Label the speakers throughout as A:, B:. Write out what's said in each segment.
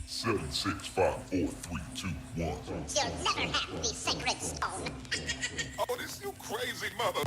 A: Seven, six, five, four, three, two, one.
B: You'll never have the sacred stone.
A: Oh, this you crazy mother.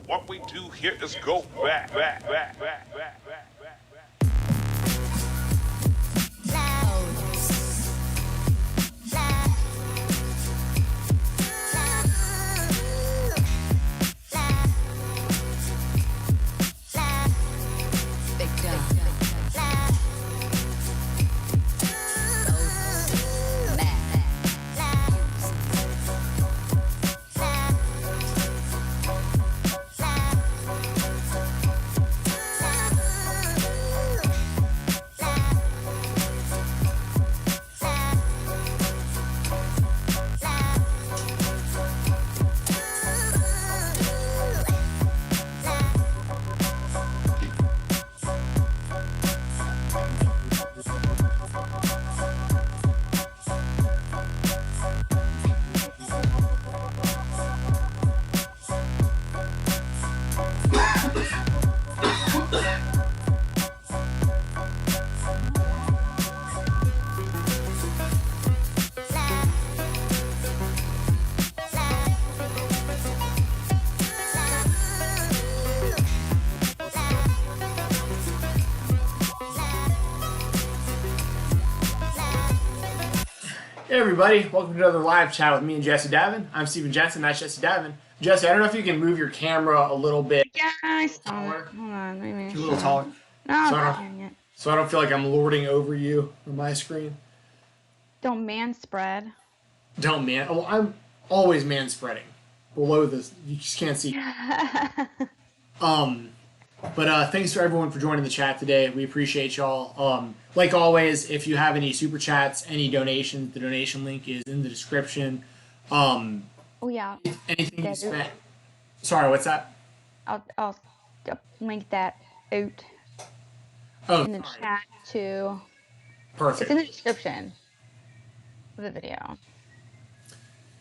C: What we do here is go back, back, back, back, back, back, back.
B: Loud.
D: Hey everybody, welcome to another live chat with me and Jesse Davin. I'm Steven Jensen, that's Jesse Davin. Jesse, I don't know if you can move your camera a little bit.
E: Yeah, I saw
D: taller.
E: it. Hold on, let me
D: A little taller.
E: No,
D: So
E: I'm
D: I
E: not
D: don't-
E: hearing it.
D: So I don't feel like I'm lording over you on my screen.
E: Don't man spread.
D: Don't man. Oh, I'm always man spreading. Below this, you just can't see. But thanks for everyone for joining the chat today. We appreciate y'all. Like always, if you have any super chats, any donations, the donation link is in the description.
E: Oh yeah,
D: Anything you
E: That-
D: spent. Sorry, what's that?
E: I'll link that out
D: Oh,
E: in the
D: sorry.
E: chat too.
D: Perfect.
E: It's in the description of the video.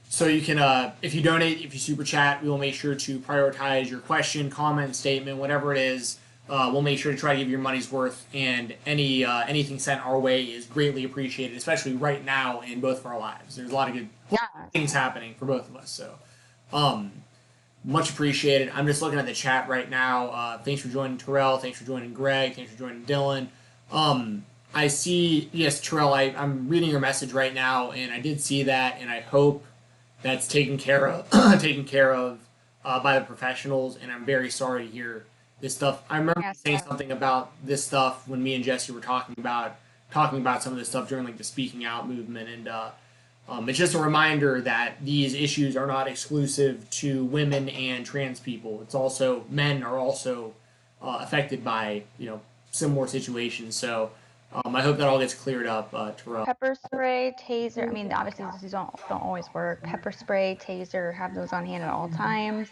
D: So you can, if you donate, if you super chat, we will make sure to prioritize your question, comment, statement, whatever it is. We'll make sure to try to give your money's worth, and anything sent our way is greatly appreciated, especially right now in both of our lives. There's a lot of good
E: Yeah.
D: things happening for both of us, so much appreciated. I'm just looking at the chat right now. Thanks for joining Terrell. Thanks for joining Greg. Thanks for joining Dylan. I see, yes, Terrell, I'm reading your message right now, and I did see that, and I hope that's taken care of by the professionals, and I'm very sorry to hear this stuff. I remember
E: Yes,
D: saying
E: sir.
D: something about this stuff when me and Jesse were talking about some of this stuff during like the speaking out movement, and it's just a reminder that these issues are not exclusive to women and trans people. It's also men are also affected by similar situations. So I hope that all gets cleared up, Terrell.
E: Pepper spray, taser. I mean, obviously these don't always work. Pepper spray, taser, have those on hand at all times.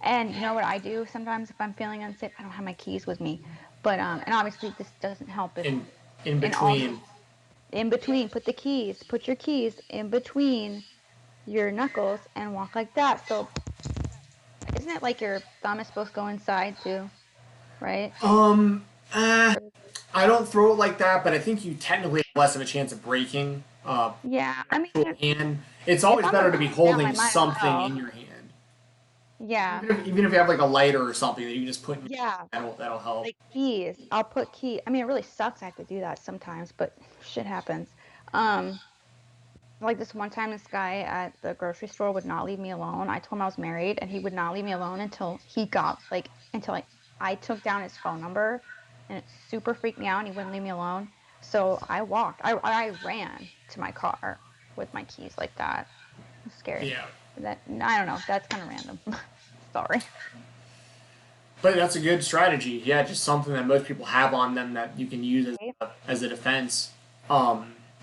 E: And you know what I do sometimes if I'm feeling unsafe? I don't have my keys with me, but and obviously this doesn't help if
D: In
E: in all-
D: between.
E: in between. Put your keys in between your knuckles and walk like that. So isn't it like your thumb is supposed to go inside too, right?
D: I don't throw it like that, but I think you technically have less of a chance of breaking
E: Yeah, I mean,
D: your hand. It's always
E: I'm
D: better to
E: gonna
D: be
E: put it down, I
D: holding
E: might as
D: something
E: well.
D: in your hand.
E: yeah,
D: Even if you have like a lighter or something that you can just put in your
E: yeah.
D: hand, that'll help.
E: Like keys. I'll put key. I mean, it really sucks I have to do that sometimes, but shit happens. Like this one time, this guy at the grocery store would not leave me alone. I told him I was married, and he would not leave me alone until I took down his phone number, and it super freaked me out. And he wouldn't leave me alone, so I walked. I ran to my car with my keys like that. It was scary.
D: Yeah.
E: That I don't know. That's kind of random. Sorry.
D: But that's a good strategy. Yeah, just something that most people have on them that you can use as a defense.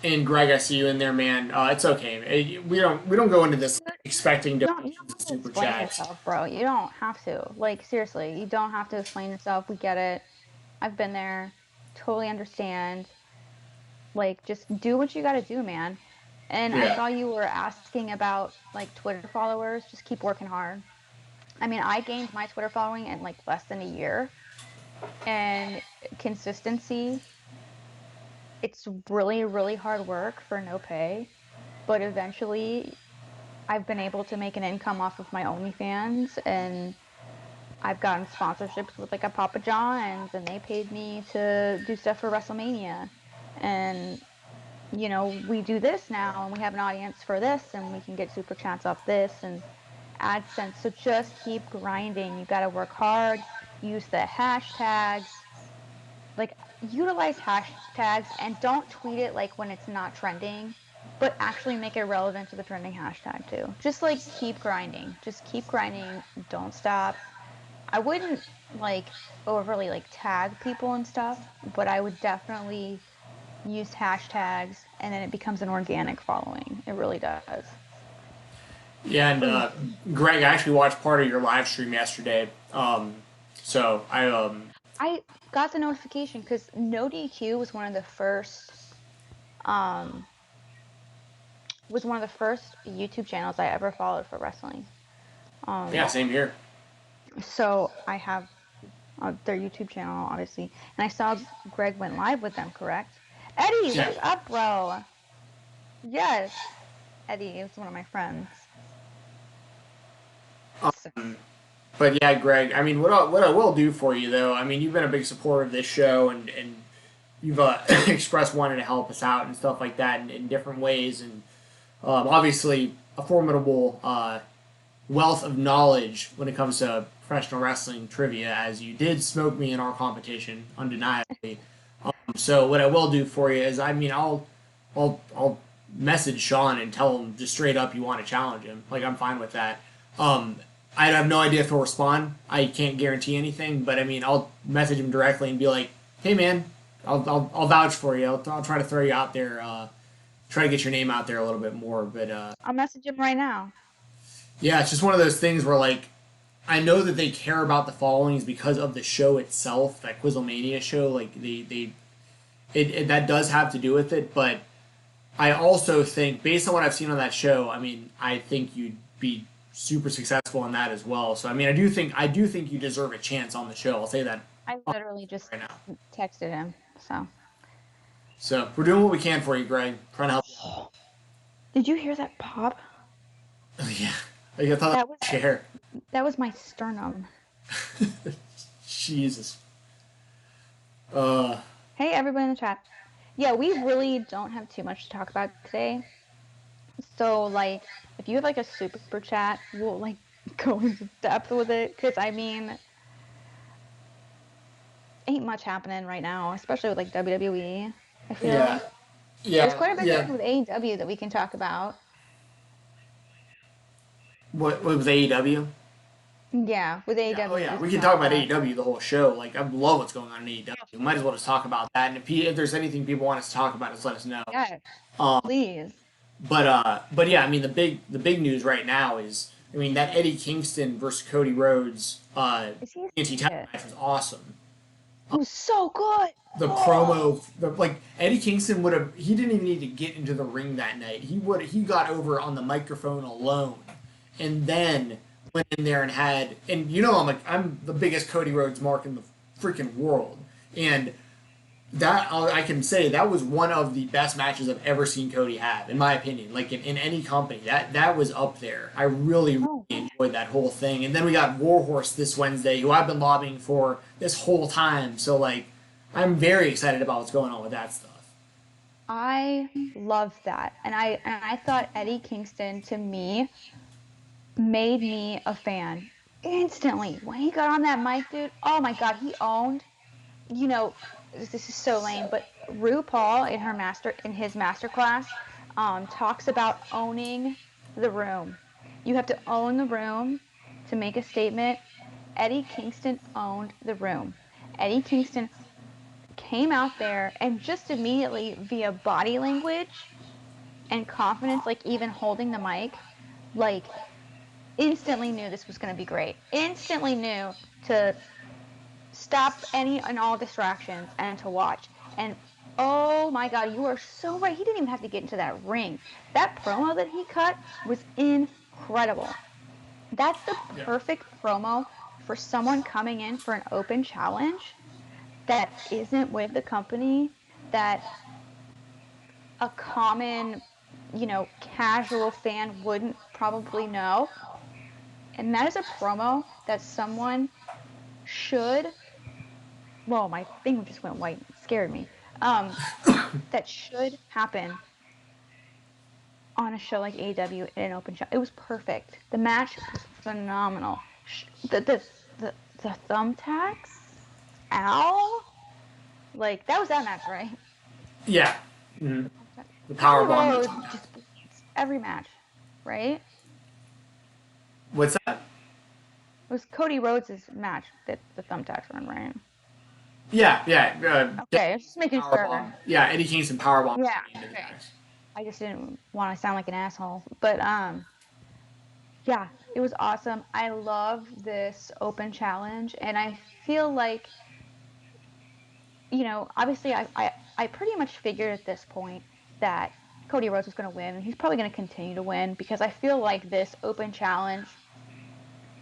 D: And Greg, I see you in there, man. It's okay. We don't go into this expecting
E: You
D: donations
E: don't
D: and
E: have to
D: super
E: explain
D: chats.
E: yourself, bro. You don't have to. Like, seriously, you don't have to explain yourself. We get it. I've been there. Totally understand. Like, just do what you gotta do, man. And I
D: Yeah.
E: saw you were asking about, like, Twitter followers. Just keep working hard. I mean, I gained my Twitter following in, like, less than a year. And consistency, it's really, really hard work for no pay. But eventually, I've been able to make an income off of my OnlyFans, and I've gotten sponsorships with like a Papa John's, and they paid me to do stuff for WrestleMania. And we do this now, and we have an audience for this, and we can get super chats off this and AdSense. So just keep grinding. You got to work hard. Use the hashtags. Like, utilize hashtags, and don't tweet it like when it's not trending, but actually make it relevant to the trending hashtag too. Just like keep grinding. Just keep grinding. Don't stop. I wouldn't like overly like tag people and stuff, but I would definitely use hashtags, and then it becomes an organic following. It really does.
D: Yeah, and Greg, I actually watched part of your live stream yesterday. So
E: I got the notification because No DQ was one of the first YouTube channels I ever followed for wrestling.
D: yeah, same here.
E: So I have their YouTube channel, obviously. And I saw Greg went live with them, correct? Eddie,
D: Yeah.
E: what's up, bro? Yes. Eddie is one of my friends.
D: But yeah, Greg, I mean, what I will do for you, though, I mean, you've been a big supporter of this show, and you've expressed wanting to help us out and stuff like that in different ways, and obviously a formidable wealth of knowledge when it comes to professional wrestling trivia, as you did smoke me in our competition, undeniably. So what I will do for you is, I mean, I'll message Sean and tell him just straight up you want to challenge him. Like, I'm fine with that. I have no idea if he'll respond. I can't guarantee anything, but I mean, I'll message him directly and be like, "Hey, man, I'll vouch for you. I'll try to throw you out there, try to get your name out there a little bit more." But
E: I'll message him right now.
D: yeah, it's just one of those things where, like, I know that they care about the followings because of the show itself, that Quizlemania show. Like, that does have to do with it, but I also think, based on what I've seen on that show, I mean, I think you'd be super successful in that as well. So I mean, I do think you deserve a chance on the show. I'll say that
E: I literally just
D: right now.
E: texted him.
D: So we're doing what we can for you, Greg. Trying to help you.
E: Did you hear that pop?
D: Oh, yeah. I thought that was chair.
E: That was my sternum.
D: Jesus.
E: Hey, everybody in the chat. Yeah, we really don't have too much to talk about today. So, like, if you have, like, a super chat, we'll, like, go into depth with it. Because, I mean, ain't much happening right now, especially with, like, WWE. I feel like.
D: Yeah.
E: There's quite a bit with AEW that we can talk about.
D: What was AEW?
E: Yeah, with AEW.
D: Oh yeah, we can talk about AEW the whole show. Like, I love what's going on in AEW. We might as well just talk about that. And if there's anything people want us to talk about, just let us know.
E: Yeah, please.
D: But yeah, I mean, the big news right now is, I mean, that Eddie Kingston versus Cody Rhodes TNT title match was awesome.
E: It was so good.
D: The promo, like, Eddie Kingston he didn't even need to get into the ring that night. He got over on the microphone alone, and then went in there and you know, I'm the biggest Cody Rhodes mark in the freaking world, and that I can say that was one of the best matches I've ever seen Cody have, in my opinion. Like, in any company, that was up there. I really enjoyed that whole thing. And then we got Warhorse this Wednesday, who I've been lobbying for this whole time. So, like, I'm very excited about what's going on with that stuff.
E: I love that, and I thought Eddie Kingston, to me, made me a fan instantly when he got on that mic, dude. Oh my god, he owned. You know, this is so lame, but RuPaul in his masterclass talks about owning the room. You have to own the room to make a statement. Eddie Kingston owned the room. Eddie Kingston came out there and just immediately, via body language and confidence, like even holding the mic, like, instantly knew this was going to be great. Instantly knew to stop any and all distractions and to watch. And oh my god, you are so right. He didn't even have to get into that ring. That promo that he cut was incredible. That's the perfect promo for someone coming in for an open challenge that isn't with the company, that a common, you know, casual fan wouldn't probably know. And that is a promo that someone should. Whoa, my thing just went white. It scared me. That should happen on a show like AEW in an open show. It was perfect. The match was phenomenal. The thumbtacks, ow, like that was that match, right?
D: Yeah. Mm-hmm. The powerbomb.
E: Just every match, right?
D: What's that?
E: It was Cody Rhodes' match that the thumbtacks were in, right?
D: Yeah.
E: Okay, just making sure.
D: Yeah, Eddie Kingston powerbomb.
E: Yeah. Okay. I just didn't want to sound like an asshole, but yeah, it was awesome. I love this open challenge, and I feel like, you know, obviously I pretty much figured at this point that Cody Rhodes was going to win, and he's probably going to continue to win, because I feel like this open challenge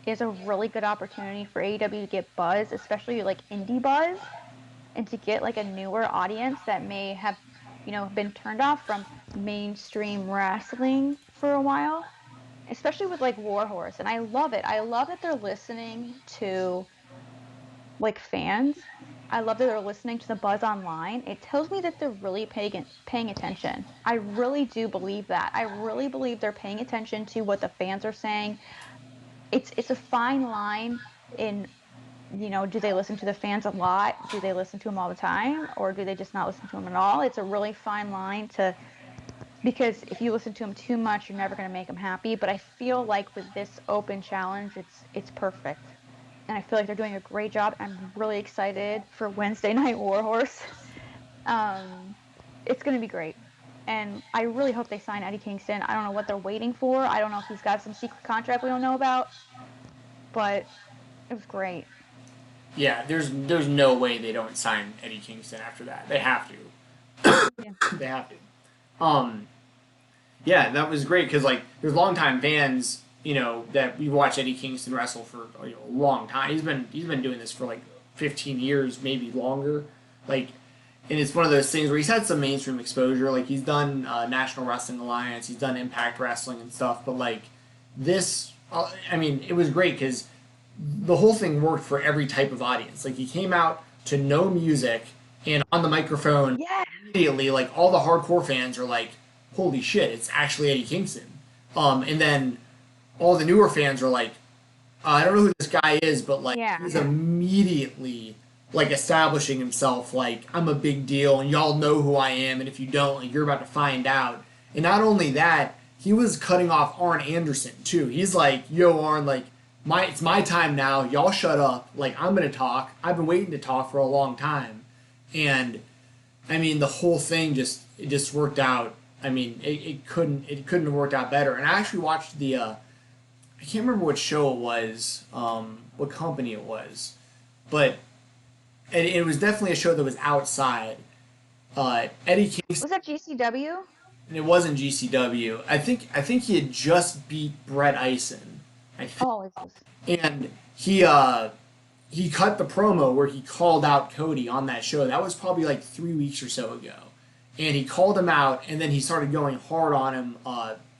E: is a really good opportunity for AEW to get buzz, especially like indie buzz, and to get like a newer audience that may have, been turned off from mainstream wrestling for a while, especially with like Warhorse. And I love it. I love that they're listening to like fans. I love that they're listening to the buzz online. It tells me that they're really paying attention. I really do believe that. I really believe they're paying attention to what the fans are saying. It's a fine line in, do they listen to the fans a lot? Do they listen to them all the time? Or do they just not listen to them at all? It's a really fine line because if you listen to them too much, you're never going to make them happy. But I feel like with this open challenge, it's perfect. And I feel like they're doing a great job. I'm really excited for Wednesday Night Warhorse. It's going to be great. And I really hope they sign Eddie Kingston. I don't know what they're waiting for. I don't know if he's got some secret contract we don't know about. But it was great.
D: Yeah, there's no way they don't sign Eddie Kingston after that. They have to.
E: Yeah.
D: They have to. Yeah, that was great because like there's longtime fans, that we watch Eddie Kingston wrestle for a long time. He's been doing this for like 15 years, maybe longer. Like, and it's one of those things where he's had some mainstream exposure. Like he's done National Wrestling Alliance, he's done Impact Wrestling and stuff. But like this, it was great because the whole thing worked for every type of audience. Like he came out to no music and on the microphone immediately, like all the hardcore fans are like, "Holy shit, it's actually Eddie Kingston!" And then all the newer fans are like, "I don't know who this guy is," but like he's immediately like establishing himself like I'm a big deal and y'all know who I am, and if you don't, like you're about to find out. And not only that, he was cutting off Arn Anderson too. He's like, "Yo, Arn, like it's my time now. Y'all shut up. Like I'm gonna talk. I've been waiting to talk for a long time." And the whole thing just worked out. It couldn't have worked out better. And I actually watched the I can't remember what show it was, what company it was, but it was definitely a show that was outside. Eddie Kingston.
E: Was that GCW?
D: It wasn't GCW. I think he had just beat Brett Eisen.
E: Oh, it was.
D: And he cut the promo where he called out Cody on that show. That was probably like 3 weeks or so ago. And he called him out, and then he started going hard on him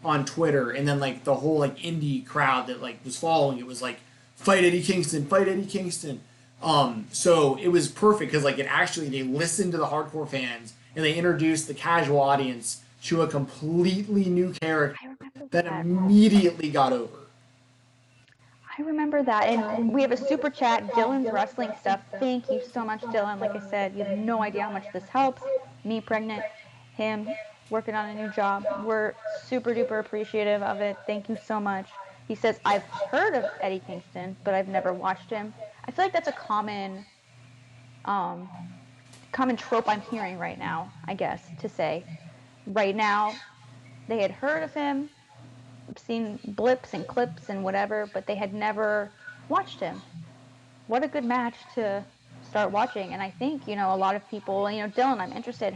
D: on Twitter, and then like the whole like indie crowd that like was following it was like, "Fight Eddie Kingston, fight Eddie Kingston." So it was perfect because like they listened to the hardcore fans and they introduced the casual audience to a completely new character that immediately got over.
E: I remember that. And we have a super chat, Dylan's wrestling stuff. Thank you so much, Dylan. Like I said, you have no idea how much this helps. Me pregnant, him working on a new job. We're super duper appreciative of it. Thank you so much. He says, "I've heard of Eddie Kingston, but I've never watched him." I feel like that's a common trope I'm hearing right now, I guess, to say. Right now, they had heard of him, seen blips and clips and whatever, but they had never watched him. What a good match to start watching. And I think, a lot of people, Dylan, I'm interested.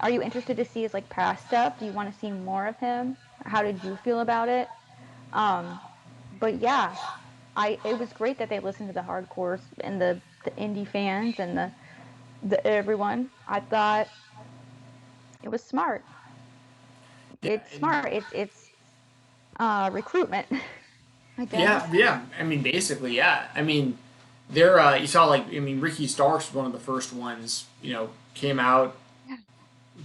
E: Are you interested to see his like past stuff? Do you want to see more of him? How did you feel about it? But yeah, it was great that they listened to the hardcores and the indie fans and the everyone. I thought it was smart. It's smart. It's recruitment, I guess.
D: Yeah. Basically, yeah. There, you saw Ricky Starks was one of the first ones. Came out,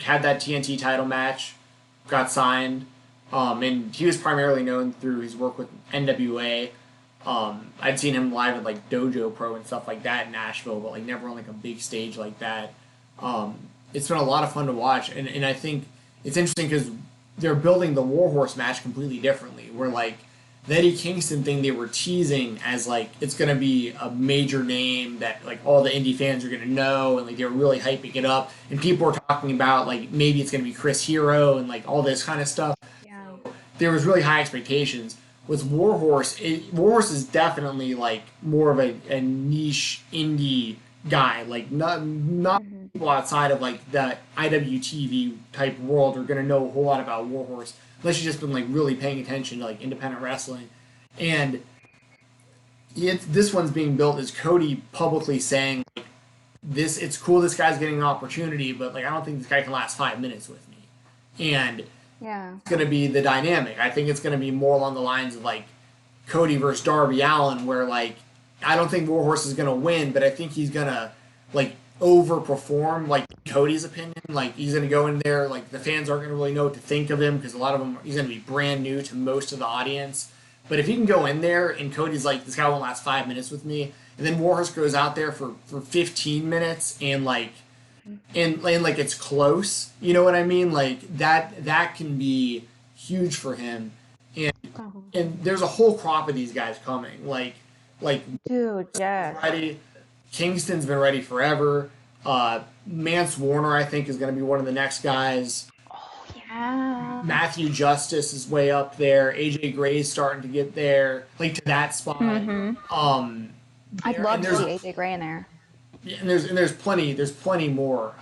D: had that TNT title match, got signed, and he was primarily known through his work with NWA. I'd seen him live at like Dojo Pro and stuff like that in Nashville, but like never on like a big stage like that. It's been a lot of fun to watch, and I think it's interesting because they're building the Warhorse match completely differently. Where like the Eddie Kingston thing they were teasing as like it's gonna be a major name that like all the indie fans are gonna know, and like they were really hyping it up, and people were talking about like maybe it's gonna be Chris Hero and like all this kind of stuff.
E: Yeah.
D: There was really high expectations. With Warhorse, Warhorse is definitely like more of a niche indie guy. Like not people outside of like the IWTV type world are gonna know a whole lot about Warhorse unless you've just been like really paying attention to like independent wrestling. And this one's being built is Cody publicly saying like, this. It's cool this guy's getting an opportunity, but like I don't think this guy can last 5 minutes with me. And
E: Yeah.
D: it's going to be the dynamic. I think it's going to be more along the lines of like Cody versus Darby Allin, where like I don't think Warhorse is going to win, but I think he's going to like overperform. Like Cody's opinion, like he's going to go in there, like the fans aren't going to really know what to think of him because a lot of them he's going to be brand new to most of the audience. But if he can go in there and Cody's like this guy won't last 5 minutes with me, and then Warhorse goes out there for 15 minutes and like. And like it's close, you know what I mean? Like that can be huge for him, and there's a whole crop of these guys coming. Like
E: Dude, yes.
D: ready, Kingston's been ready forever. Mance Warner I think is going to be one of the next guys.
E: Yeah.
D: Matthew Justice is way up there. AJ Gray's starting to get there, like to that spot.
E: I'd love to see AJ Gray in there.
D: Yeah, and there's plenty more.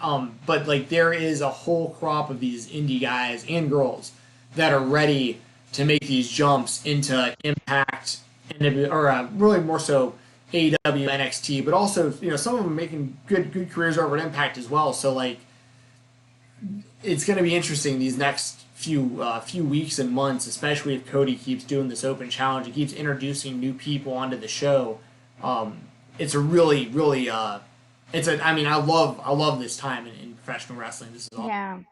D: But like there is a whole crop of these indie guys and girls that are ready to make these jumps into Impact and or really more so AEW, NXT, but also some of them making good careers over at Impact as well. So like it's going to be interesting these next few weeks and months, especially if Cody keeps doing this open challenge and keeps introducing new people onto the show. It's a really I mean, I love this time in professional wrestling. This is awesome.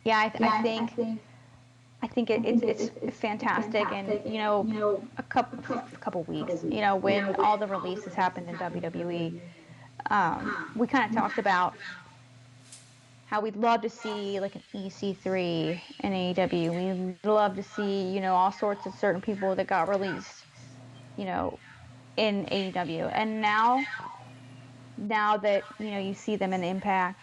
E: Yeah. I think it's fantastic, and a couple weeks, when all the releases happened in WWE, we kind of talked about how we'd love to see like an EC3 in AEW. We'd love to see all sorts of certain people that got released, in AEW, and now that you see them in Impact,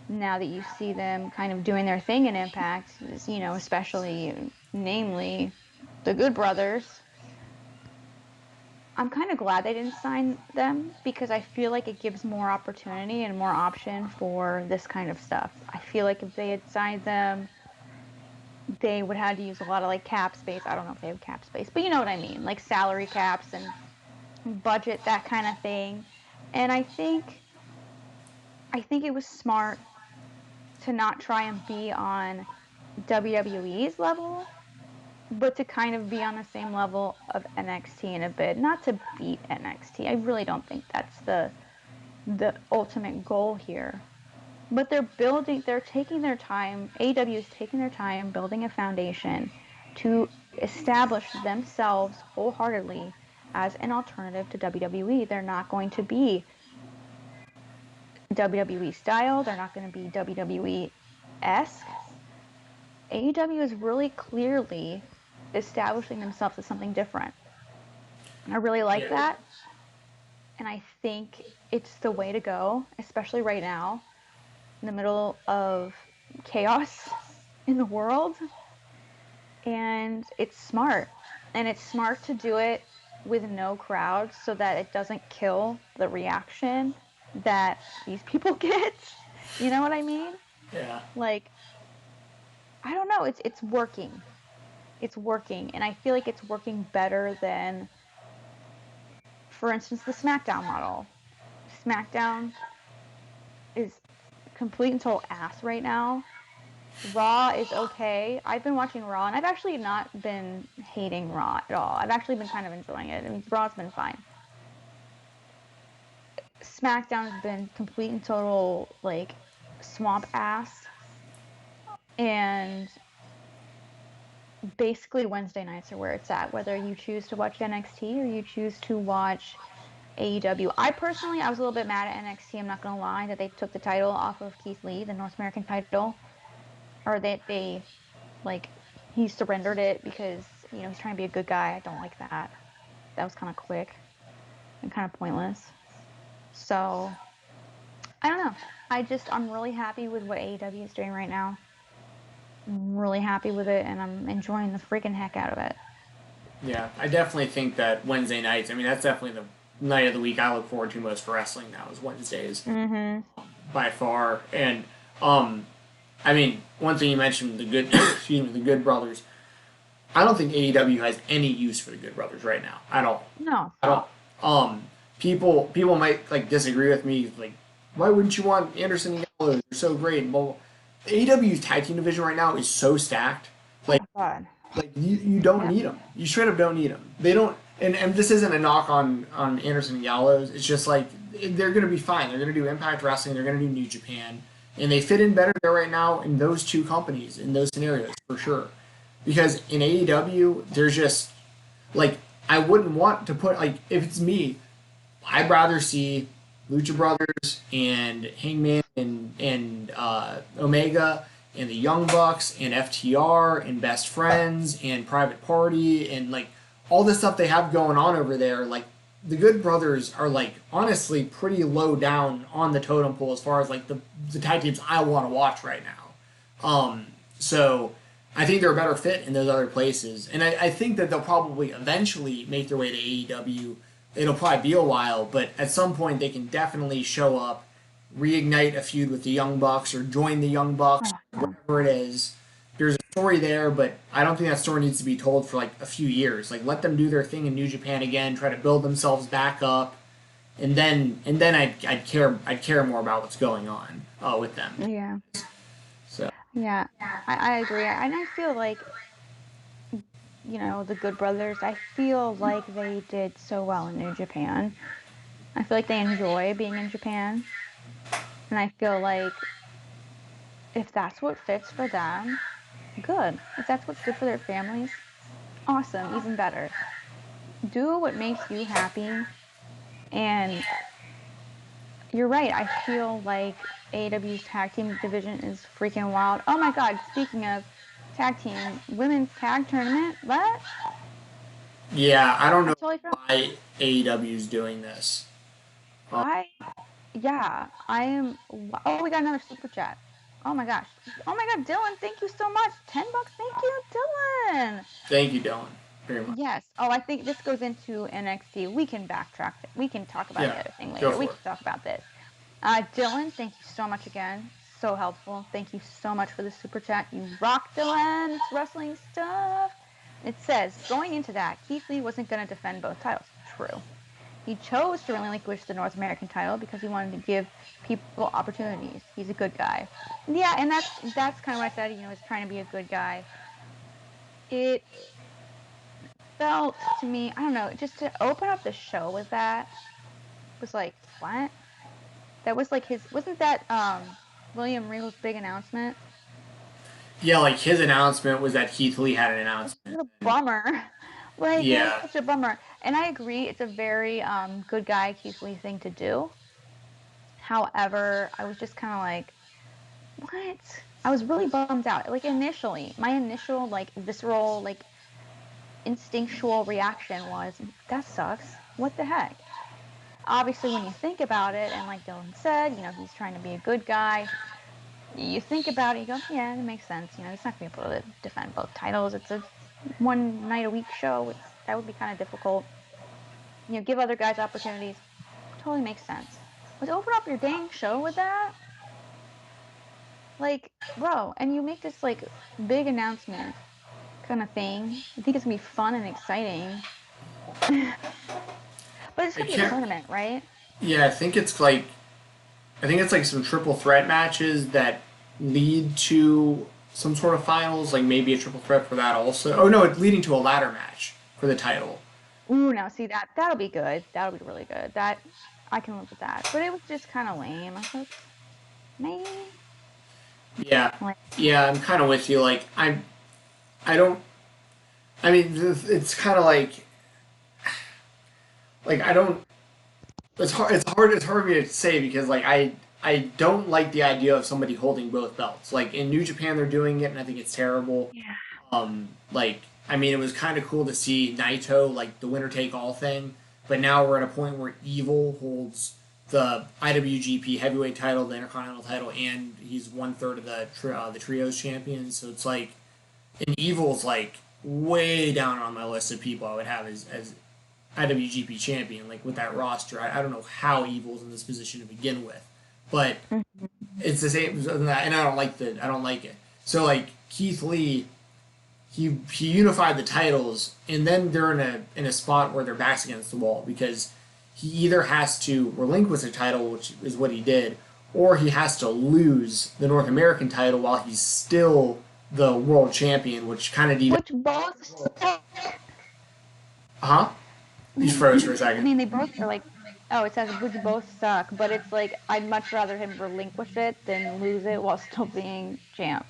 E: now that you see them kind of doing their thing in Impact, especially namely the Good Brothers, I'm kind of glad they didn't sign them because I feel like it gives more opportunity and more option for this kind of stuff. I feel like if they had signed them, they would have to use a lot of like cap space. I don't know if they have cap space, but you know what I mean, like salary caps and budget, that kind of thing. And I think it was smart to not try and be on WWE's level, but to kind of be on the same level of NXT in a bit. Not to beat NXT. I really don't think that's the ultimate goal here. But they're taking their time, AEW is taking their time building a foundation to establish themselves wholeheartedly as an alternative to WWE. They're not going to be WWE style. They're not going to be WWE-esque. AEW is really clearly establishing themselves as something different. I really like that. And I think it's the way to go, especially right now, in the middle of chaos in the world. And it's smart. And it's smart to do it with no crowd so that it doesn't kill the reaction that these people get. You know what I mean?
D: Yeah.
E: Like, I don't know, it's working. It's working, and I feel like it's working better than, for instance, the SmackDown model. SmackDown is complete and total ass right now. Raw is okay. I've been watching Raw, and I've actually not been hating Raw at all. I've actually been kind of enjoying it. I mean, Raw's been fine. SmackDown's been complete and total, like, swamp ass. And basically Wednesday nights are where it's at, whether you choose to watch NXT or you choose to watch AEW. I was a little bit mad at NXT, I'm not going to lie, that they took the title off of Keith Lee, the North American title. Or that he surrendered it because, he's trying to be a good guy. I don't like that. That was kind of quick and kind of pointless. So, I don't know. I'm really happy with what AEW is doing right now. I'm really happy with it, and I'm enjoying the freaking heck out of it.
D: Yeah, I definitely think that Wednesday nights, I mean, that's definitely the night of the week I look forward to most for wrestling now is Wednesdays. Mm-hmm. By far. And, I mean, one thing you mentioned, the Good Brothers. I don't think AEW has any use for the Good Brothers right now at all.
E: No.
D: I don't. People might like disagree with me. Like, why wouldn't you want Anderson and Gallows? They're so great. Well, AEW's tag team division right now is so stacked. Like,
E: God.
D: you don't need them. You straight up don't need them. They don't. And this isn't a knock on Anderson and Gallows. It's just like they're gonna be fine. They're gonna do Impact Wrestling. They're gonna do New Japan, and they fit in better there right now in those two companies in those scenarios for sure. Because in AEW, there's just like I wouldn't want to put like if it's me, I'd rather see Lucha Brothers and Hangman and Omega and the Young Bucks and FTR and Best Friends and Private Party and like all the stuff they have going on over there. Like the Good Brothers are like honestly pretty low down on the totem pole as far as like the tag teams I want to watch right now. So I think they're a better fit in those other places, and I think that they'll probably eventually make their way to AEW. It'll probably be a while, but at some point they can definitely show up, reignite a feud with the Young Bucks, or join the Young Bucks, whatever it is. There's a story there, but I don't think that story needs to be told for like a few years. Like let them do their thing in New Japan again, try to build themselves back up, and then I'd care more about what's going on with them.
E: Yeah.
D: So
E: Yeah, I agree. And I feel like, you know, the Good Brothers, I feel like they did so well in New Japan. I feel like they enjoy being in Japan. And I feel like if that's what fits for them, good. If that's what's good for their families, awesome, even better. Do what makes you happy. And you're right, I feel like AEW's tag team division is freaking wild. Oh my god, speaking of tag team, women's tag tournament, what?
D: yeah, I don't know
E: Totally forgot.
D: why AEW's doing this.
E: I am. Oh, we got another super chat. Oh my gosh. Oh my god, Dylan, thank you so much. $10. Thank you, Dylan.
D: Thank you, Dylan, very much.
E: Yes. Oh, I think this goes into NXT. We can backtrack. We can talk about the other thing later.
D: go
E: We
D: for
E: can talk about this. Dylan, thank you so much again. So helpful. Thank you so much for the super chat. You rock, Dylan. It's wrestling stuff. It says, going into that, Keith Lee wasn't going to defend both titles. True. He chose to relinquish the North American title because he wanted to give people opportunities. He's a good guy. Yeah, and that's kind of what I said. You know, he's trying to be a good guy. It felt to me, I don't know, just to open up the show with that was like, what? That was like wasn't that William Regal's big announcement?
D: Yeah, like his announcement was that Keith Lee had an
E: It's
D: announcement.
E: a bummer. Like,
D: Yeah.
E: it's such a bummer. And I agree, it's a very good guy Keith Lee thing to do. However, I was just kind of like, what? I was really bummed out. Like initially, my initial like visceral, like instinctual reaction was, that sucks. What the heck? Obviously, when you think about it, and like Dylan said, you know, he's trying to be a good guy. You think about it, you go, yeah, that makes sense. You know, he's not going to be able to defend both titles. It's a one night a week show. That would be kind of difficult. You know, give other guys opportunities. Totally makes sense. But open up your dang show with that? Like, bro, and you make this like big announcement kind of thing. I think it's going to be fun and exciting. But it's going to be a tournament, right?
D: Yeah, I think it's like some triple threat matches that lead to some sort of finals, like maybe a triple threat for that also. Oh no, it's leading to a ladder match for the title.
E: Ooh, now see that'll be good. That'll be really good. That I can live with that. But it was just kind of lame. I was like, man.
D: Yeah,
E: Like,
D: yeah, I'm kind of with you. Like I don't. I mean, it's kind of like I don't. It's hard. It's hard for me to say because like I don't like the idea of somebody holding both belts. Like in New Japan, they're doing it, and I think it's terrible.
E: yeah.
D: Like I mean, it was kind of cool to see Naito like the winner take all thing, but now we're at a point where Evil holds the IWGP Heavyweight title, the Intercontinental title, and he's 1/3 of the trios champion. So it's like, and Evil's like way down on my list of people I would have as IWGP champion. Like with that roster, I don't know how Evil's in this position to begin with, but it's the same. And I don't like it. So like Keith Lee, he unified the titles, and then they're in a spot where their backs against the wall because he either has to relinquish the title, which is what he did, or he has to lose the North American title while he's still the world champion, which kind of
E: Which both
D: huh? You froze for a
E: I
D: second.
E: mean, they both are like, oh, it says which both suck, but it's like I'd much rather him relinquish it than lose it while still being champ.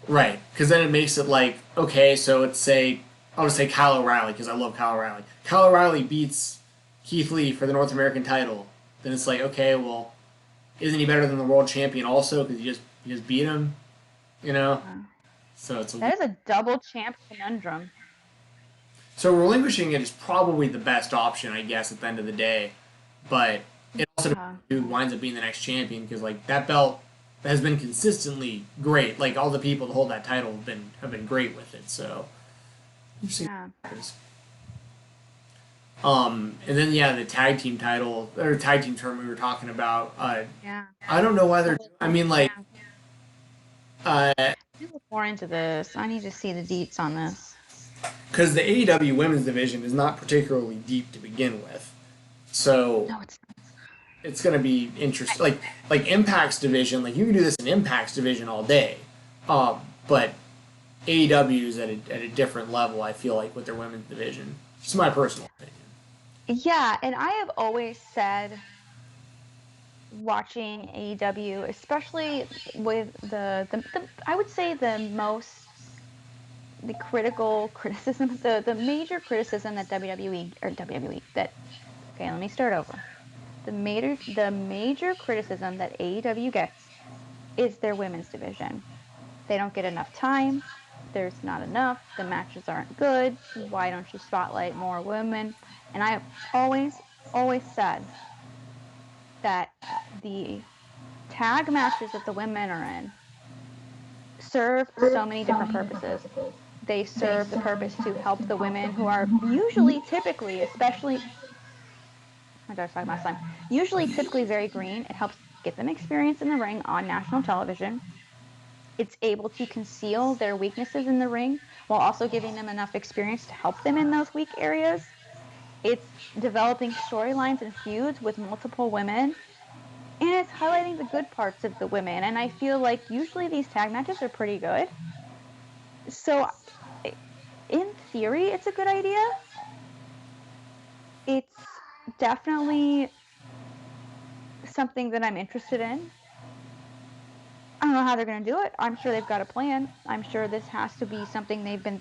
D: Right, because then it makes it like, okay, so let's say, I'll just say Kyle O'Reilly, because I love Kyle O'Reilly. Kyle O'Reilly beats Keith Lee for the North American title. Then it's like, okay, well, isn't he better than the world champion also, because you just beat him, you know? So it's
E: That is a double champ conundrum.
D: so relinquishing it is probably the best option, I guess, at the end of the day. But it also depends on who winds up being the next champion, because like that belt has been consistently great. Like all the people that hold that title have been great with it. So we'll see
E: Yeah.
D: what happens. And then yeah, the tag team title or tag team term we were talking about.
E: Yeah.
D: I don't know why they're. I mean, like,
E: Let's look more into this. I need to see the deets on this.
D: because the AEW women's division is not particularly deep to begin with, so
E: No, it's
D: it's going to be interesting. Like Impact's division, like you can do this in Impact's division all day, but AEW is at a different level. I feel like with their women's division. Just my personal opinion.
E: Yeah, and I have always said, watching AEW, especially with the I would say the critical criticism, the major criticism that okay, let me start over. The major criticism that AEW gets is their women's division. They don't get enough time. There's not enough. The matches aren't good. Why don't you spotlight more women? And I have always said that the tag matches that the women are in serve so many different purposes. They serve the purpose to help the women who are typically very green. It helps get them experience in the ring on national television. It's able to conceal their weaknesses in the ring while also giving them enough experience to help them in those weak areas. It's developing storylines and feuds with multiple women. And it's highlighting the good parts of the women. And I feel like usually these tag matches are pretty good. So, in theory, it's a good idea. It's definitely something that I'm interested in. I don't know how they're going to do it. I'm sure they've got a plan. I'm sure this has to be something they've been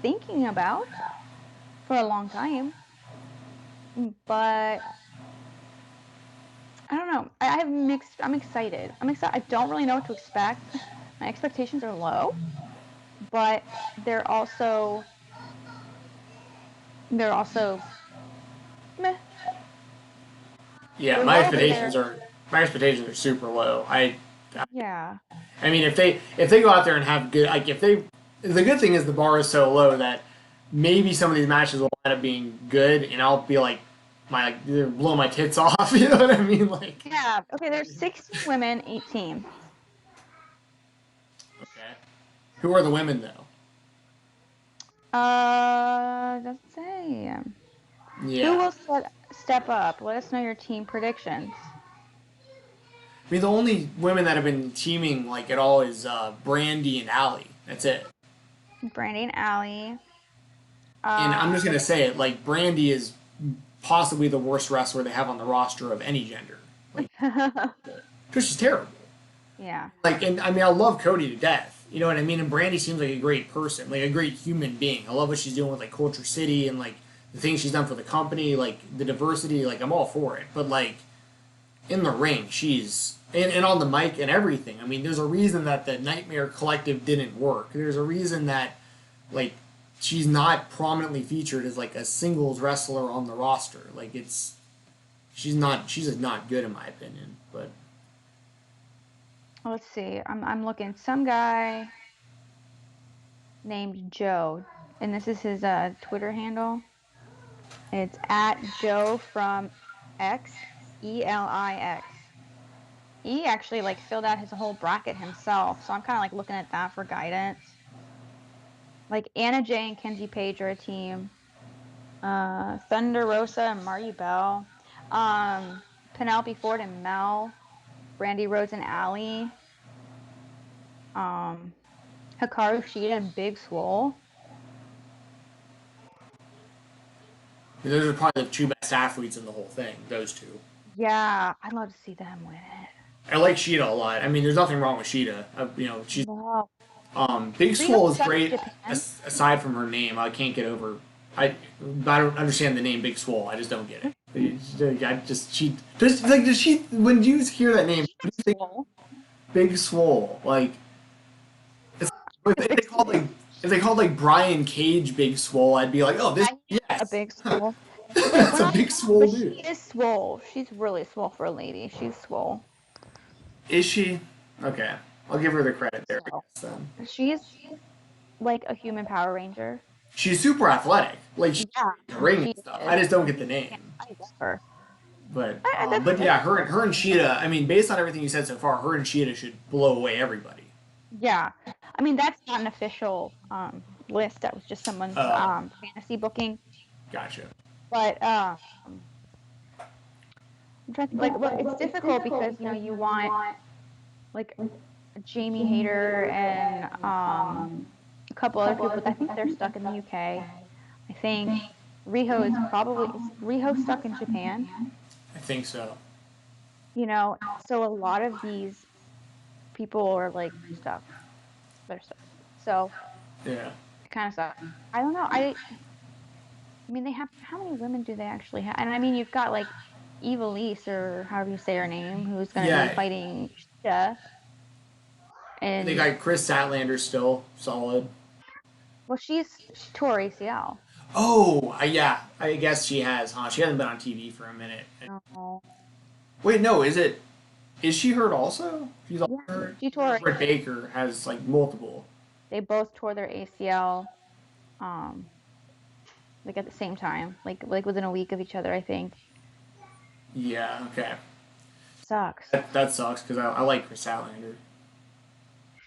E: thinking about for a long time. But I don't know. I'm excited. I don't really know what to expect. My expectations are low, but they're also meh.
D: Yeah,
E: They're
D: my
E: low, but
D: expectations are super low.
E: Yeah.
D: I mean, if they go out there and have good, like the good thing is the bar is so low that maybe some of these matches will end up being good, and I'll be like, blow my tits off. You know what I mean? Like,
E: Yeah. Okay. There's 16 women, 18.
D: okay, who are the women though?
E: Doesn't say.
D: Yeah,
E: Who will step up? Let us know your team predictions.
D: I mean the only women that have been teaming like at all is Brandy and Allie. That's it.
E: Brandy and Allie.
D: And I'm just gonna say it, like Brandy is possibly the worst wrestler they have on the roster of any gender. Like, because she's terrible.
E: Yeah.
D: Like, and I mean, I love Cody to death. You know what I mean? And Brandy seems like a great person, like a great human being. I love what she's doing with like Culture City and like the things she's done for the company, like the diversity. Like, I'm all for it. But like in the ring, she's and on the mic and everything. I mean, there's a reason that the Nightmare Collective didn't work. There's a reason that like she's not prominently featured as like a singles wrestler on the roster. Like she's just not good in my opinion. But
E: Let's see. I'm looking. Some guy named Joe, and this is his Twitter handle. It's at Joe from X ELIX. He actually like filled out his whole bracket himself, so I'm kind of like looking at that for guidance. Like Anna Jay and Kenzie Page are a team. Thunder Rosa and Marty Bell. Penelope Ford and Mel. Brandy Rhodes and Allie. Hikaru Shida and Big Swole.
D: Those are probably the two best athletes in the whole thing. Those two.
E: Yeah, I'd love to see them win it.
D: I like Sheeta a lot. I mean, there's nothing wrong with Sheeta. She's
E: Wow.
D: Big
E: Rhea
D: Swole is
E: stuck in
D: great.
E: Japan.
D: Aside from her name, I can't get over. I don't understand the name Big Swole. I just don't get it. Does she when you hear that name, what do you think Big Swole? Like, if they called like Brian Cage Big Swole, I'd be like, oh, this yes,
E: A big swole.
D: that's a big swole
E: But
D: dude.
E: she is swole. She's really swole for a lady. She's swole.
D: Is she? Okay, I'll give her the credit there. I
E: So.
D: guess, then.
E: She's like a human Power Ranger.
D: She's super athletic, like she's
E: Yeah,
D: the ring
E: she
D: and stuff.
E: is.
D: I just don't get the name.
E: I love her.
D: But
E: That's
D: yeah, her and Sheeta. I mean, based on everything you said so far, her and Sheeta should blow away everybody.
E: Yeah. I mean, that's not an official list. That was just someone's fantasy booking.
D: Gotcha.
E: But I'm trying to think, well, it's difficult because you want like Jamie Hayter and a couple other people. But I think they're stuck in the UK. I think Riho's stuck in Japan.
D: I think so.
E: So a lot of these people are like stuck. They're stuck. So
D: Yeah.
E: it kind of sucks. I don't know. I mean, they have, how many women do they actually have? And I mean, you've got like Evilise, or however you say her name, who's going to be fighting Shida. And
D: They got Chris Statlander still solid.
E: well, she tore ACL.
D: Oh, yeah. I guess she has, huh? She hasn't been on TV for a minute.
E: Oh.
D: Wait, no. Is she hurt also? She's also
E: Yeah,
D: hurt.
E: she tore.
D: Britt Baker has like multiple.
E: They both tore their ACL, like at the same time, like within a week of each other, I think.
D: Yeah. Okay.
E: Sucks.
D: That sucks because I like Chris Statlander.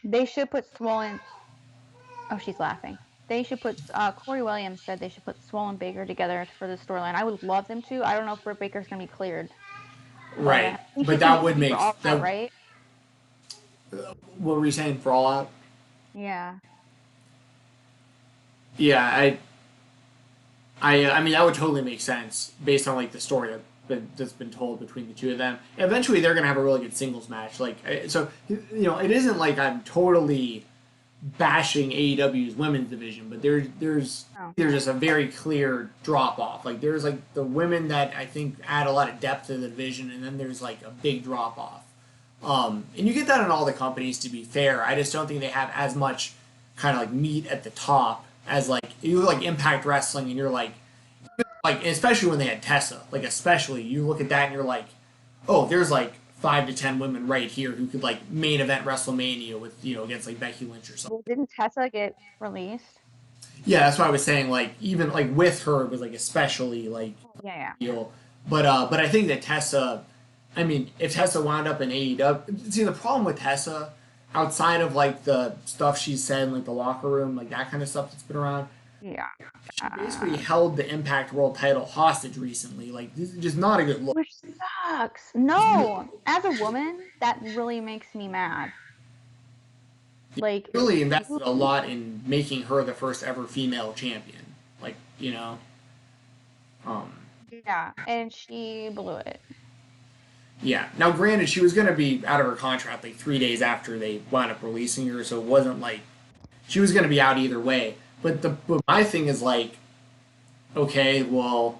E: They should put Swollen. Oh, she's laughing. They should put. Corey Williams said they should put Swollen Baker together for the storyline. I would love them to. I don't know if Britt Baker's gonna be cleared.
D: Right.
E: But
D: But that would make
E: all
D: that,
E: right.
D: What were you saying for All Out?
E: Yeah.
D: Yeah, I mean that would totally make sense based on like the story that's been told between the two of them. Eventually, they're gonna have a really good singles match. Like, so it isn't like I'm totally bashing AEW's women's division, but there's just a very clear drop off. Like, there's like the women that I think add a lot of depth to the division, and then there's like a big drop off. And you get that in all the companies, to be fair. I just don't think they have as much kind of like meat at the top as like you look like Impact Wrestling, and you're like especially when they had Tessa, like especially you look at that and you're like, oh, there's like 5 to 10 women right here who could like main event WrestleMania with against like Becky Lynch or something.
E: Well, didn't Tessa get released?
D: Yeah, that's why I was saying like even like with her it was like especially like
E: Yeah.
D: deal. But I think that Tessa, I mean, if Tessa wound up in AEW, see the problem with Tessa, outside of like the stuff she's said in like the locker room, like that kind of stuff that's been around,
E: Yeah.
D: she basically held the Impact World title hostage recently. Like, this is just not a good look.
E: Which sucks. No, as a woman, that really makes me mad. Like,
D: Really invested a lot in making her the first ever female champion. Like,
E: yeah, and she blew it.
D: Yeah. Now, granted, she was going to be out of her contract like 3 days after they wound up releasing her, so it wasn't like she was going to be out either way. But my thing is like, okay, well,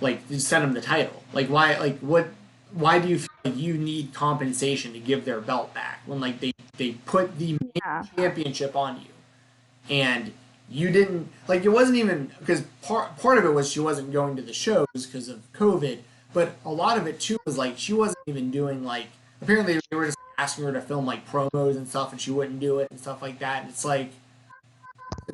D: like just send them the title. Like, why? Like, what? Why do you feel like you need compensation to give their belt back when like they put the main championship on you, and you didn't like it wasn't even because part of it was she wasn't going to the shows because of COVID. But a lot of it too was like she wasn't even doing like apparently they were just asking her to film like promos and stuff and she wouldn't do it and stuff like that. And it's like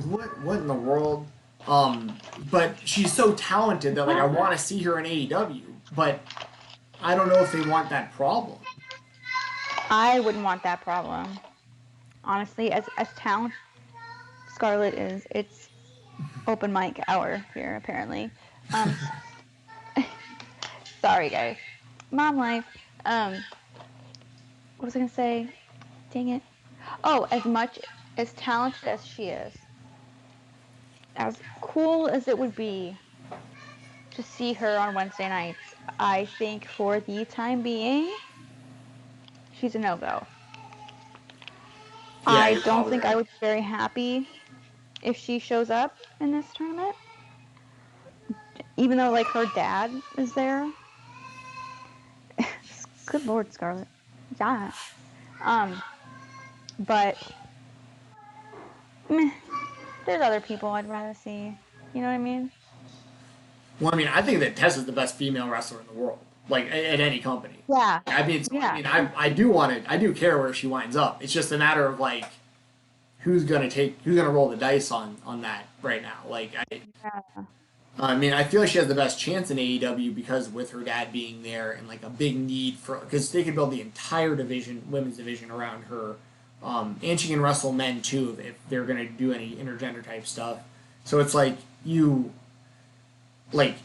D: what in the world? But she's so talented that like I want to see her in AEW, but I don't know if they want that problem.
E: I wouldn't want that problem. Honestly, as Scarlett is it's open mic hour here apparently. Sorry guys. Mom life. What was I gonna say? Dang it. Oh, as much as talented as she is, as cool as it would be to see her on Wednesday nights, I think for the time being, she's a no-go. I
D: you're
E: don't
D: probably
E: think
D: right.
E: I would be very happy if she shows up in this tournament. Even though, like, her dad is there. Good Lord, Scarlett. Yeah. But meh, there's other people I'd rather see. You know what I mean?
D: Well, I mean, I think that Tessa's the best female wrestler in the world, like at any company.
E: Yeah.
D: I mean,
E: Yeah.
D: I mean, I do care where she winds up. It's just a matter of like who's gonna roll the dice on that right now. Like,
E: Yeah.
D: I mean, I feel like she has the best chance in AEW because with her dad being there and like a big need for because they could build the entire division, women's division around her, and she can wrestle men too if they're gonna do any intergender type stuff. So it's like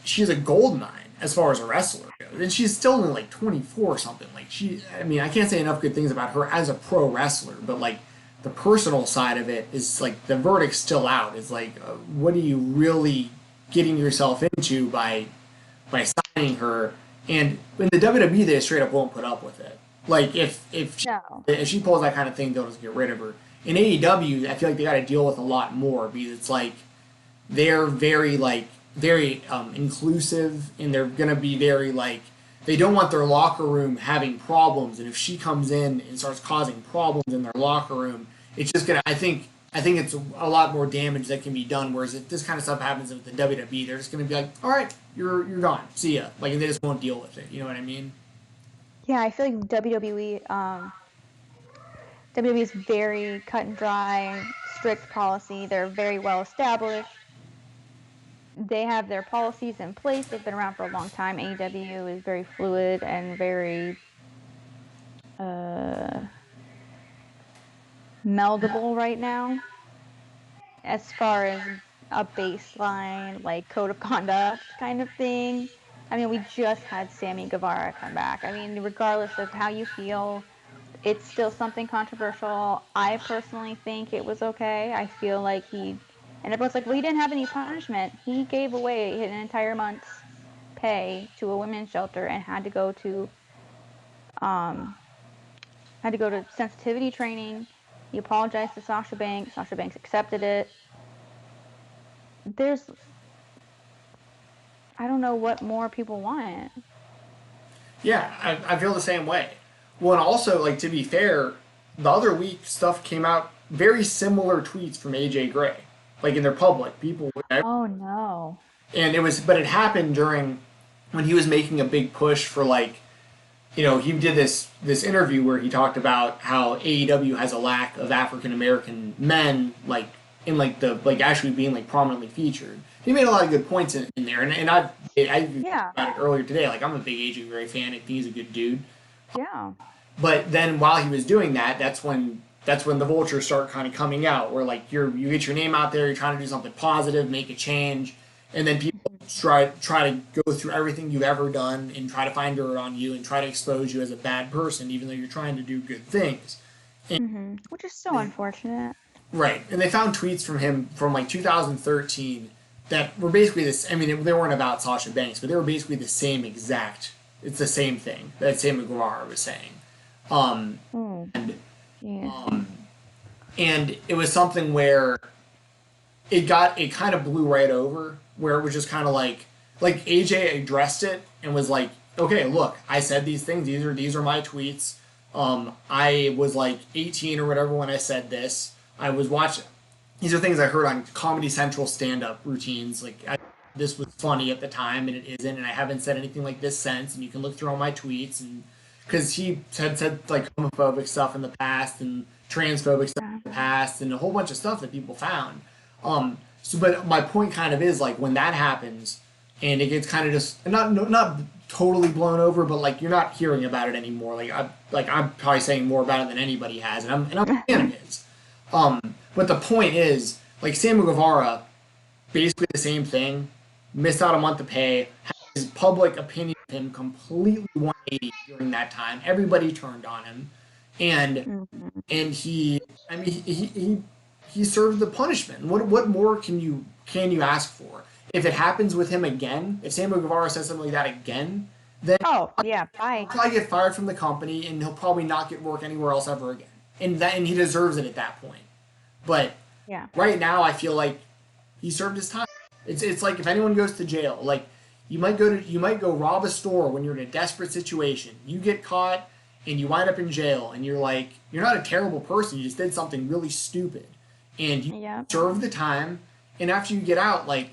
D: she's a gold mine as far as a wrestler goes, and she's still only like 24 or something. Like I mean, I can't say enough good things about her as a pro wrestler, but like the personal side of it is like the verdict's still out. It's like, what are you really getting yourself into by signing her? And in the WWE, they straight up won't put up with it. Like if
E: No.
D: she pulls that kind of thing, they'll just get rid of her. In AEW, I feel like they got to deal with a lot more because it's like they're very inclusive, and they're gonna be very like they don't want their locker room having problems. And if she comes in and starts causing problems in their locker room, it's just gonna. I think it's a lot more damage that can be done. Whereas if this kind of stuff happens with the WWE, they're just gonna be like, all right, you're gone, see ya. Like, and they just won't deal with it. You know what I mean?
E: Yeah, I feel like WWE is very cut and dry, strict policy. They're very well established. They have their policies in place. They've been around for a long time. AEW is very fluid and very meldable right now as far as a baseline, like code of conduct kind of thing. I mean, we just had Sammy Guevara come back. I mean, regardless of how you feel, it's still something controversial. I personally think it was okay. I feel like and everyone's like, well, he didn't have any punishment. He gave away an entire month's pay to a women's shelter and had to go to sensitivity training. He apologized to Sasha Banks. Sasha Banks accepted it. I don't know what more people want.
D: Yeah, I feel the same way. Well, and also, like, to be fair, the other week stuff came out, very similar tweets from AJ Gray, like in their public. People,
E: Oh no.
D: and but it happened during when he was making a big push for like, he did this interview where he talked about how AEW has a lack of African American men, like in like the actually being like prominently featured. He made a lot of good points in there, and I
E: Yeah.
D: about it earlier today. Like, I'm a big AJ Gray fan. I think he's a good dude.
E: Yeah.
D: But then while he was doing that, that's when the vultures start kind of coming out, where like you get your name out there, you're trying to do something positive, make a change, and then people try to go through everything you've ever done and try to find dirt on you and try to expose you as a bad person, even though you're trying to do good things.
E: Which is so unfortunate.
D: Right, and they found tweets from him from like 2013 that were basically this. I mean, they weren't about Sasha Banks, but they were basically the same exact. It's the same thing that Sammy Guevara was saying. And it was something where it kind of blew right over, where it was just kind of like AJ addressed it and was like, okay, look, I said these things. These are my tweets. I was like 18 or whatever when I said this. I was watching. These are things I heard on Comedy Central stand-up routines. Like, this was funny at the time, and it isn't, and I haven't said anything like this since. And you can look through all my tweets, and because he had said like homophobic stuff in the past and transphobic stuff in the past, and a whole bunch of stuff that people found. But my point kind of is like when that happens, and it gets kind of just not totally blown over, but like you're not hearing about it anymore. I'm probably saying more about it than anybody has, and I'm a fan of his. But the point is, like Samuel Guevara, basically the same thing. Missed out a month of pay. His public opinion of him completely 180 during that time. Everybody turned on him, and
E: Mhm.
D: he, I mean, he served the punishment. What more can you ask for? If it happens with him again, if Samuel Guevara says something like that again, then
E: Oh, yeah,
D: he'll
E: bye.
D: probably get fired from the company, and he'll probably not get work anywhere else ever again. And he deserves it at that point. But
E: Yeah.
D: right now, I feel like he served his time. It's like if anyone goes to jail, like you might go rob a store when you're in a desperate situation. You get caught and you wind up in jail, and you're like, you're not a terrible person. You just did something really stupid, and you
E: Yep.
D: serve the time. And after you get out, like,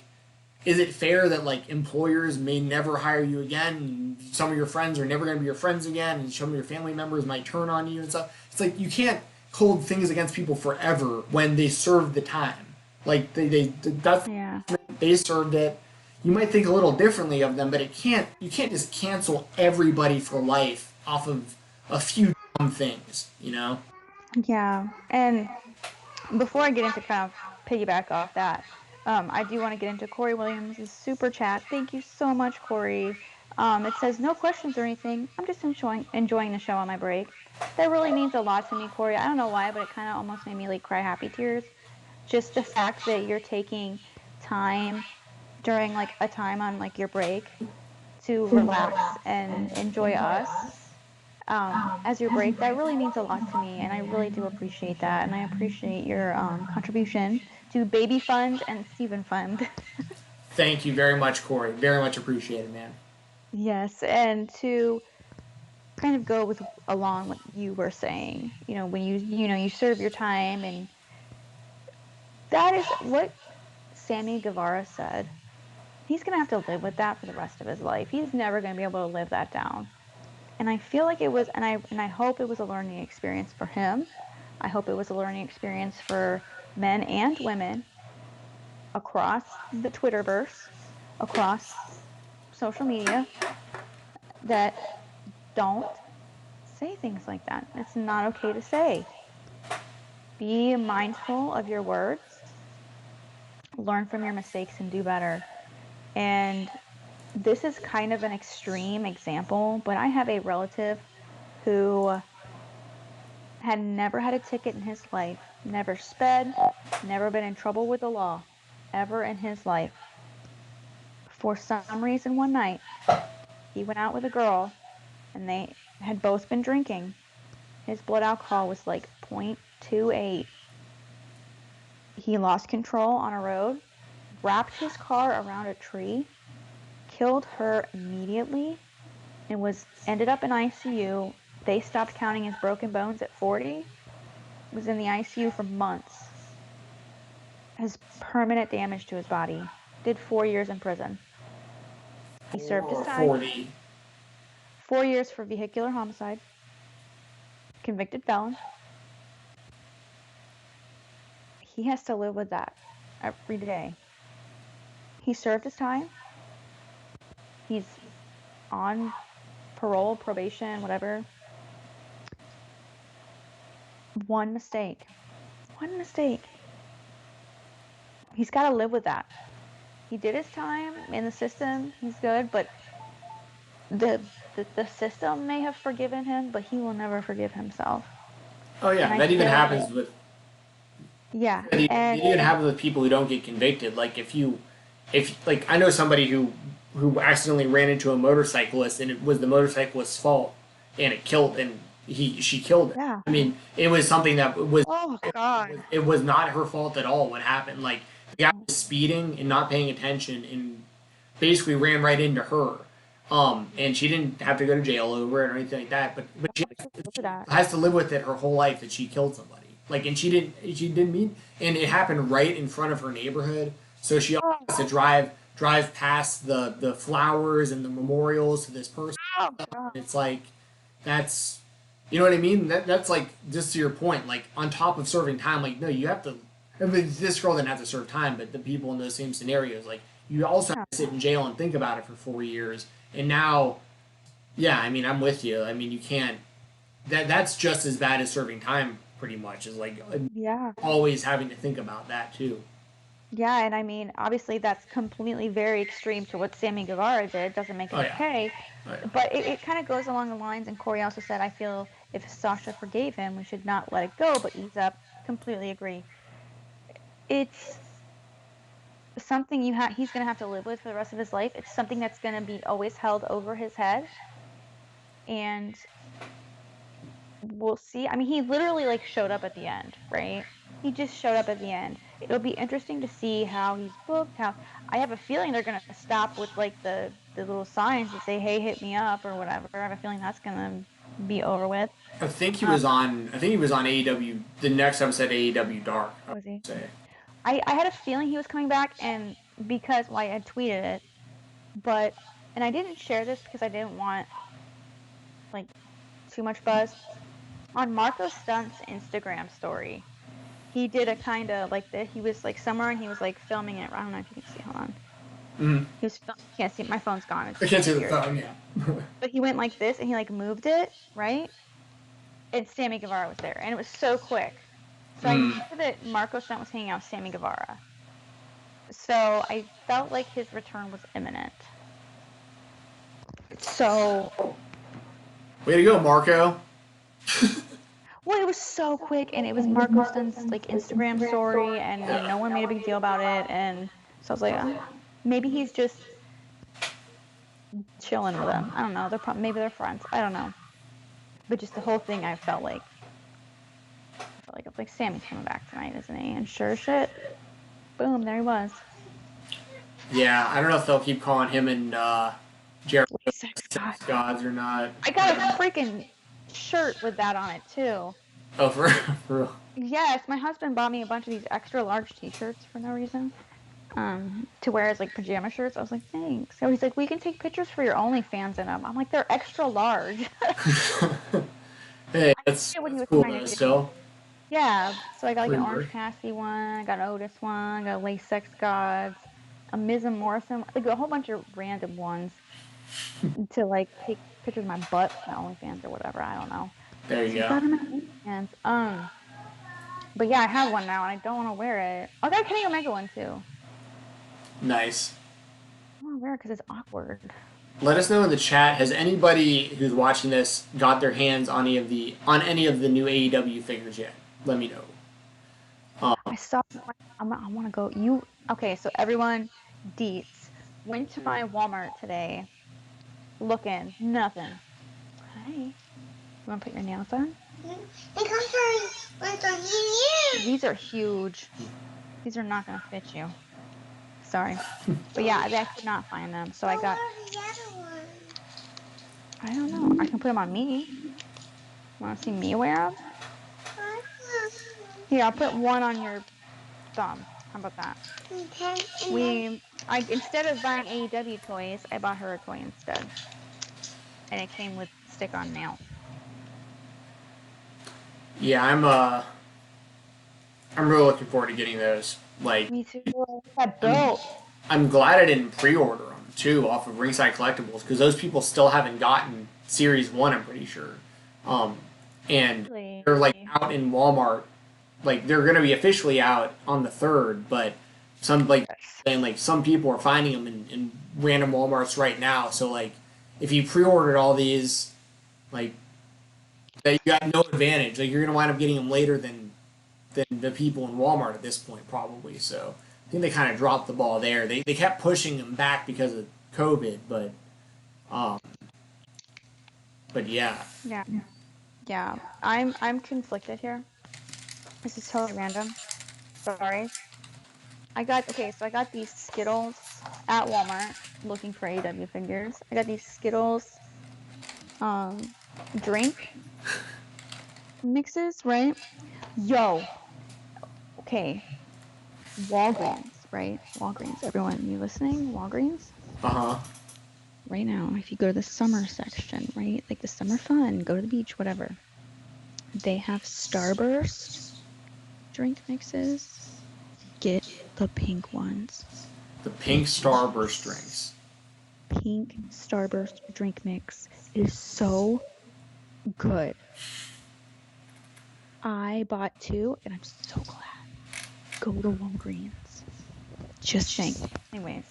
D: is it fair that like employers may never hire you again? And some of your friends are never going to be your friends again, and some of your family members might turn on you and stuff. It's like you can't hold things against people forever when they serve the time. Like that's
E: Yeah.
D: they served it. You might think a little differently of them, but you can't just cancel everybody for life off of a few dumb things, you know?
E: Yeah. And before I get into kind of piggyback off that, I do want to get into Corey Williams' super chat. Thank you so much, Corey. It says no questions or anything. I'm just enjoying the show on my break. That really means a lot to me, Corey. I don't know why, but it kind of almost made me like cry happy tears. Just the fact that you're taking time during like a time on like your break to relax and enjoy us as your break, that really means a lot to me, and I really do appreciate that, and I appreciate your contribution to Baby Fund and Stephen Fund.
D: Thank you very much, Corey. Very much appreciated, man.
E: Yes, and to kind of go with along what you were saying, when you serve your time, and that is what Sammy Guevara said. He's gonna have to live with that for the rest of his life. He's never gonna be able to live that down. And I feel like it was, and I hope it was a learning experience for him. I hope it was a learning experience for men and women across the Twitterverse, across social media, that don't say things like that. It's not okay to say. Be mindful of your words, learn from your mistakes, and do better. And this is kind of an extreme example, but I have a relative who had never had a ticket in his life, never sped, never been in trouble with the law, ever in his life. For some reason, one night, he went out with a girl, and they had both been drinking. His blood alcohol was like 0.28. He lost control on a road, wrapped his car around a tree, killed her immediately, and ended up in ICU. They stopped counting his broken bones at 40. Was in the ICU for months. Has permanent damage to his body. Did 4 years in prison. He served his time.
D: 40.
E: 4 years for vehicular homicide. Convicted felon. He has to live with that every day. He served his time. He's on parole, probation, whatever. One mistake. He's got to live with that. He did his time in the system. He's good, but the system may have forgiven him, but he will never forgive himself.
D: Oh yeah,
E: And
D: that
E: I
D: even
E: feel
D: happens
E: like-
D: with
E: Yeah,
D: it
E: and
D: even happens with people who don't get convicted. Like if like I know somebody who accidentally ran into a motorcyclist, and it was the motorcyclist's fault, and she killed him.
E: Yeah.
D: I mean, it was something that was
E: oh god,
D: it was not her fault at all. What happened? Like the guy was speeding and not paying attention, and basically ran right into her. And she didn't have to go to jail over it or anything like that. But she has to live with it her whole life that she killed somebody. Like, and she didn't mean, and it happened right in front of her neighborhood. So she also has to drive past the flowers and the memorials to this person.
E: oh god.
D: It's like, that's, you know what I mean? That's like, just to your point, like on top of serving time, like, no, you have to, I mean, this girl didn't have to serve time, but the people in those same scenarios, like, you also have to sit in jail and think about it for 4 years. And now, yeah, I mean, I'm with you. I mean, you can't, that's just as bad as serving time, pretty much, is like
E: Yeah.
D: always having to think about that too.
E: Yeah, and I mean, obviously that's completely very extreme to what Sammy Guevara did. Doesn't make it
D: Oh, yeah.
E: okay.
D: Oh, yeah.
E: But it kind of goes along the lines, and Corey also said, I feel if Sasha forgave him, we should not let it go, but ease up. Completely agree. It's something he's going to have to live with for the rest of his life. It's something that's going to be always held over his head. And we'll see. I mean, he literally like showed up at the end, right? He just showed up at the end. It'll be interesting to see how he's booked. How I have a feeling they're gonna stop with like the little signs that say, "Hey, hit me up" or whatever. I have a feeling that's gonna be over with.
D: I think he was on. I think he was on AEW. The next episode, AEW Dark. I
E: Was he?
D: would say.
E: I had a feeling he was coming back, and because I had tweeted it, but and I didn't share this because I didn't want like too much buzz on Marco Stunt's Instagram story. He did a kind of like that. He was like somewhere and he was like filming it. I don't know if you can see. Hold on.
D: Mm-hmm.
E: He was. Can't see. My phone's gone. It's
D: I can't see the
E: weird.
D: phone. Yeah.
E: But he went like this and he like moved it right, and Sammy Guevara was there, and it was so quick. So I knew that Marco Stunt was hanging out with Sammy Guevara. So I felt like his return was imminent. So
D: Way to go, Marco.
E: well, it was so quick, and it was Marco Stunt's like Instagram story, and no one made a big deal about it, and so I was like, maybe he's just chilling with them. I don't know. Maybe they're friends. I don't know. But just the whole thing, I felt like Sammy's coming back tonight, isn't he? And sure shit, boom, there he was.
D: Yeah, I don't know if they'll keep calling him and Jericho
E: Sex
D: sex
E: god.
D: gods or not.
E: I got a freaking shirt with that on it too.
D: Oh, for real.
E: Yes, my husband bought me a bunch of these extra large T-shirts for no reason. To wear as like pajama shirts. I was like, thanks. So he's like, we can take pictures for your OnlyFans in them. I'm like, they're extra large.
D: Hey, that's
E: what he was
D: cool
E: trying to
D: though.
E: do.
D: Still.
E: Yeah, so I got like an
D: Rude.
E: Orange Cassidy one, I got an Otis one, I got a Lace Sex Gods, a Miz and Morrison, like a whole bunch of random ones to like take pictures of my butt for OnlyFans or whatever. I don't know.
D: There you
E: So got
D: go.
E: them at OnlyFans. But yeah, I have one now and I don't want to wear it. I got a Kenny Omega one too.
D: Nice.
E: I don't want to wear it because it's awkward.
D: Let us know in the chat. Has anybody who's watching this got their hands on any of the new AEW figures yet? Let me know.
E: I saw. I want to go. Okay? So everyone, deets went to my Walmart today. Looking nothing. Hi. You want to put your nails on? These are huge. These are not gonna fit you. Sorry, but yeah, I could not find them. So I got. I don't know. I can put them on me. Want to see me wear them? Here, I'll put one on your thumb. How about that? Instead of buying AEW toys, I bought her a toy instead, and it came with stick-on nails.
D: Yeah, I'm really looking forward to getting those. Like,
E: Me too. That belt.
D: I'm glad I didn't pre-order them too off of Ringside Collectibles because those people still haven't gotten Series 1, I'm pretty sure. And
E: Really?
D: they're like out in Walmart. Like they're gonna be officially out on the 3rd, but some some people are finding them in random Walmarts right now. So like if you pre-ordered all these, like that you got no advantage. Like you're gonna wind up getting them later than the people in Walmart at this point probably. So I think they kind of dropped the ball there. They kept pushing them back because of COVID, but yeah.
E: Yeah. Yeah. I'm conflicted here. This is totally random. Sorry. I got these Skittles at Walmart looking for AEW figures. I got these Skittles drink mixes, right? Yo. Okay. Walgreens, right? Walgreens. Everyone, you listening? Walgreens?
D: Uh-huh.
E: Right now, if you go to the summer section, right? Like the summer fun, go to the beach, whatever. They have Starburst drink mixes. Get the pink ones.
D: The pink Starburst drinks.
E: Pink Starburst drink mix is so good. I bought 2 and I'm so glad. Go to Walgreens. Just saying. Anyways.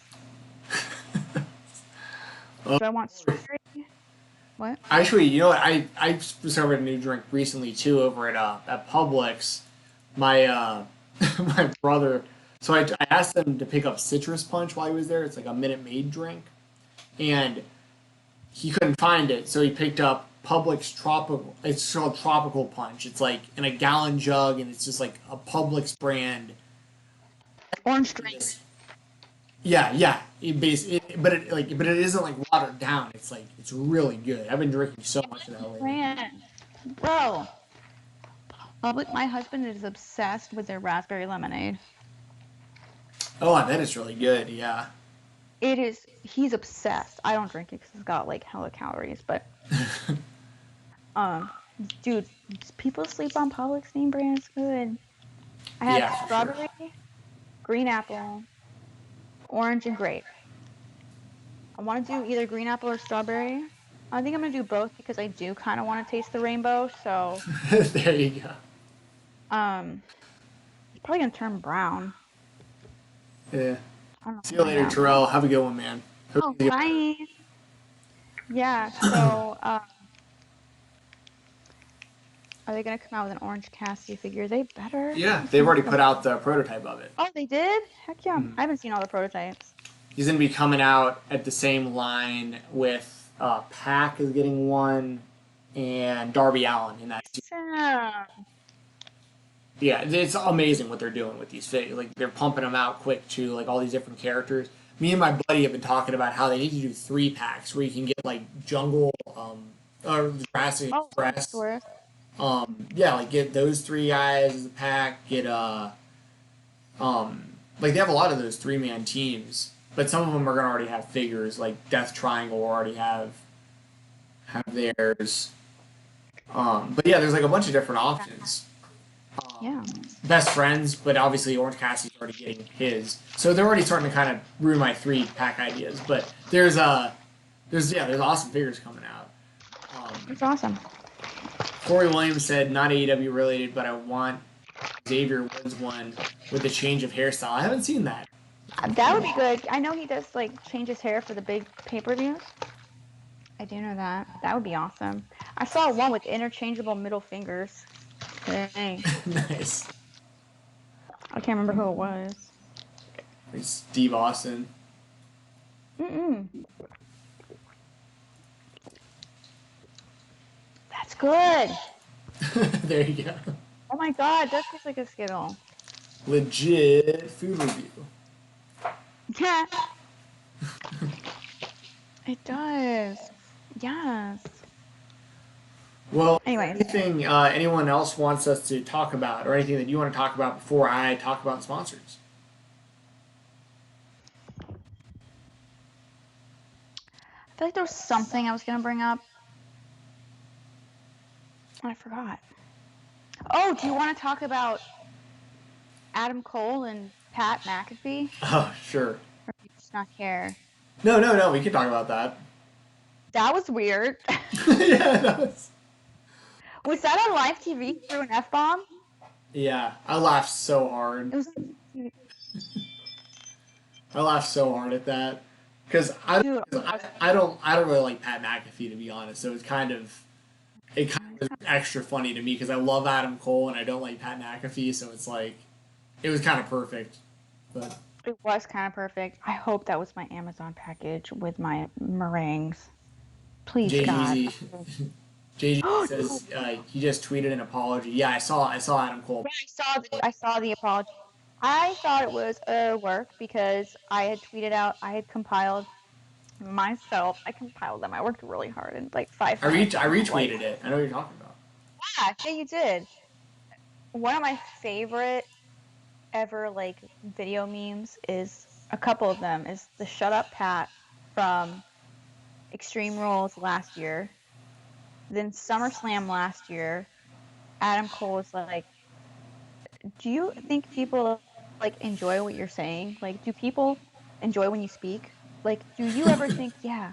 E: Do I want strawberry? What?
D: Actually, you know what? I discovered a new drink recently too over at Publix. My my brother. So I asked them to pick up Citrus Punch while he was there. It's like a Minute Maid drink, and he couldn't find it, so he picked up Publix Tropical. It's called Tropical Punch. It's like in a gallon jug, and it's just like a Publix brand.
E: Orange drink.
D: Yeah, yeah. But it isn't like watered down. It's like it's really good. I've been drinking so much of that lately.
E: Brand. Bro. My husband is obsessed with their raspberry lemonade.
D: Oh, I bet it's really good. Yeah.
E: It is. He's obsessed. I don't drink it because it's got like hella calories, but dude, people sleep on Publix name brand. It's good. I had
D: Yeah, for sure.
E: strawberry, green apple, orange, and grape. I want to do either green apple or strawberry. I think I'm gonna do both because I do kind of want to taste the rainbow. So
D: There you go.
E: it's probably gonna turn brown.
D: Yeah.
E: I don't know.
D: See you later,
E: Yeah.
D: Terrell. Have a good one, man. Hope
E: Oh,
D: you get-
E: bye. Yeah. So are they gonna come out with an orange Cassie figure? They better.
D: Yeah, they've already put out the prototype of it.
E: Oh, they did? Heck yeah.
D: Mm-hmm.
E: I haven't seen all the prototypes.
D: He's gonna be coming out at the same line with Pac is getting one, and Darby Allin in that.
E: Yeah.
D: Yeah, it's amazing what they're doing with these figures. Like they're pumping them out quick too. Like all these different characters. Me and my buddy have been talking about how they need to do 3-packs where you can get like Jungle, or Jurassic
E: Oh,
D: Express.
E: Taurus.
D: Yeah, like get those 3 guys as a pack. Get like they have a lot of those 3-man teams, but some of them are gonna already have figures. Like Death Triangle will already have theirs. But yeah, there's like a bunch of different options.
E: Yeah.
D: Best friends, but obviously Orange Cassidy's already getting his, so they're already starting to kind of ruin my 3-pack ideas. But there's awesome figures coming out.
E: It's awesome.
D: Corey Williams said not AEW related, but I want Xavier Woods one with a change of hairstyle. I haven't seen that.
E: That would be good. I know he does like change his hair for the big pay-per-views. I do know that. That would be awesome. I saw one with interchangeable middle fingers. Dang.
D: Nice.
E: I can't remember who it was.
D: Like Steve Austin.
E: Mm-mm. That's good.
D: There you go.
E: Oh my god, it does taste like a Skittle.
D: Legit food review.
E: Yeah. It does. Yes.
D: Well,
E: Anyway.
D: anything anyone else wants us to talk about, or anything that you want to talk about before I talk about sponsors?
E: I feel like there was something I was going to bring up. I forgot. Oh, do you want to talk about Adam Cole and Pat McAfee?
D: Oh, sure.
E: Or do you just not care?
D: No. We can talk about that.
E: That was weird.
D: Yeah, that was.
E: Was that on live TV through an F-bomb?
D: Yeah, I laughed so hard.
E: It was.
D: I laughed so hard at that because I
E: Dude.
D: don't really like Pat McAfee, to be honest. So it kind of was extra funny to me because I love Adam Cole and I don't like Pat McAfee. So it's like it was kind of perfect. But
E: It was kind of perfect. I hope that was my Amazon package with my meringues. Please, God.
D: JG says he just tweeted an apology. Yeah, I saw Adam Cole.
E: I saw the apology. I thought it was a work because I had tweeted out. I had compiled myself. I compiled them. I worked really hard in like 5 minutes.
D: I retweeted it. I know what you're talking about.
E: Yeah, you did. One of my favorite ever like video memes is a couple of them is the Shut Up Pat from Extreme Rules last year. Then SummerSlam last year, Adam Cole was like, do you think people like enjoy what you're saying? Like, do people enjoy when you speak? Like, do you ever think, yeah,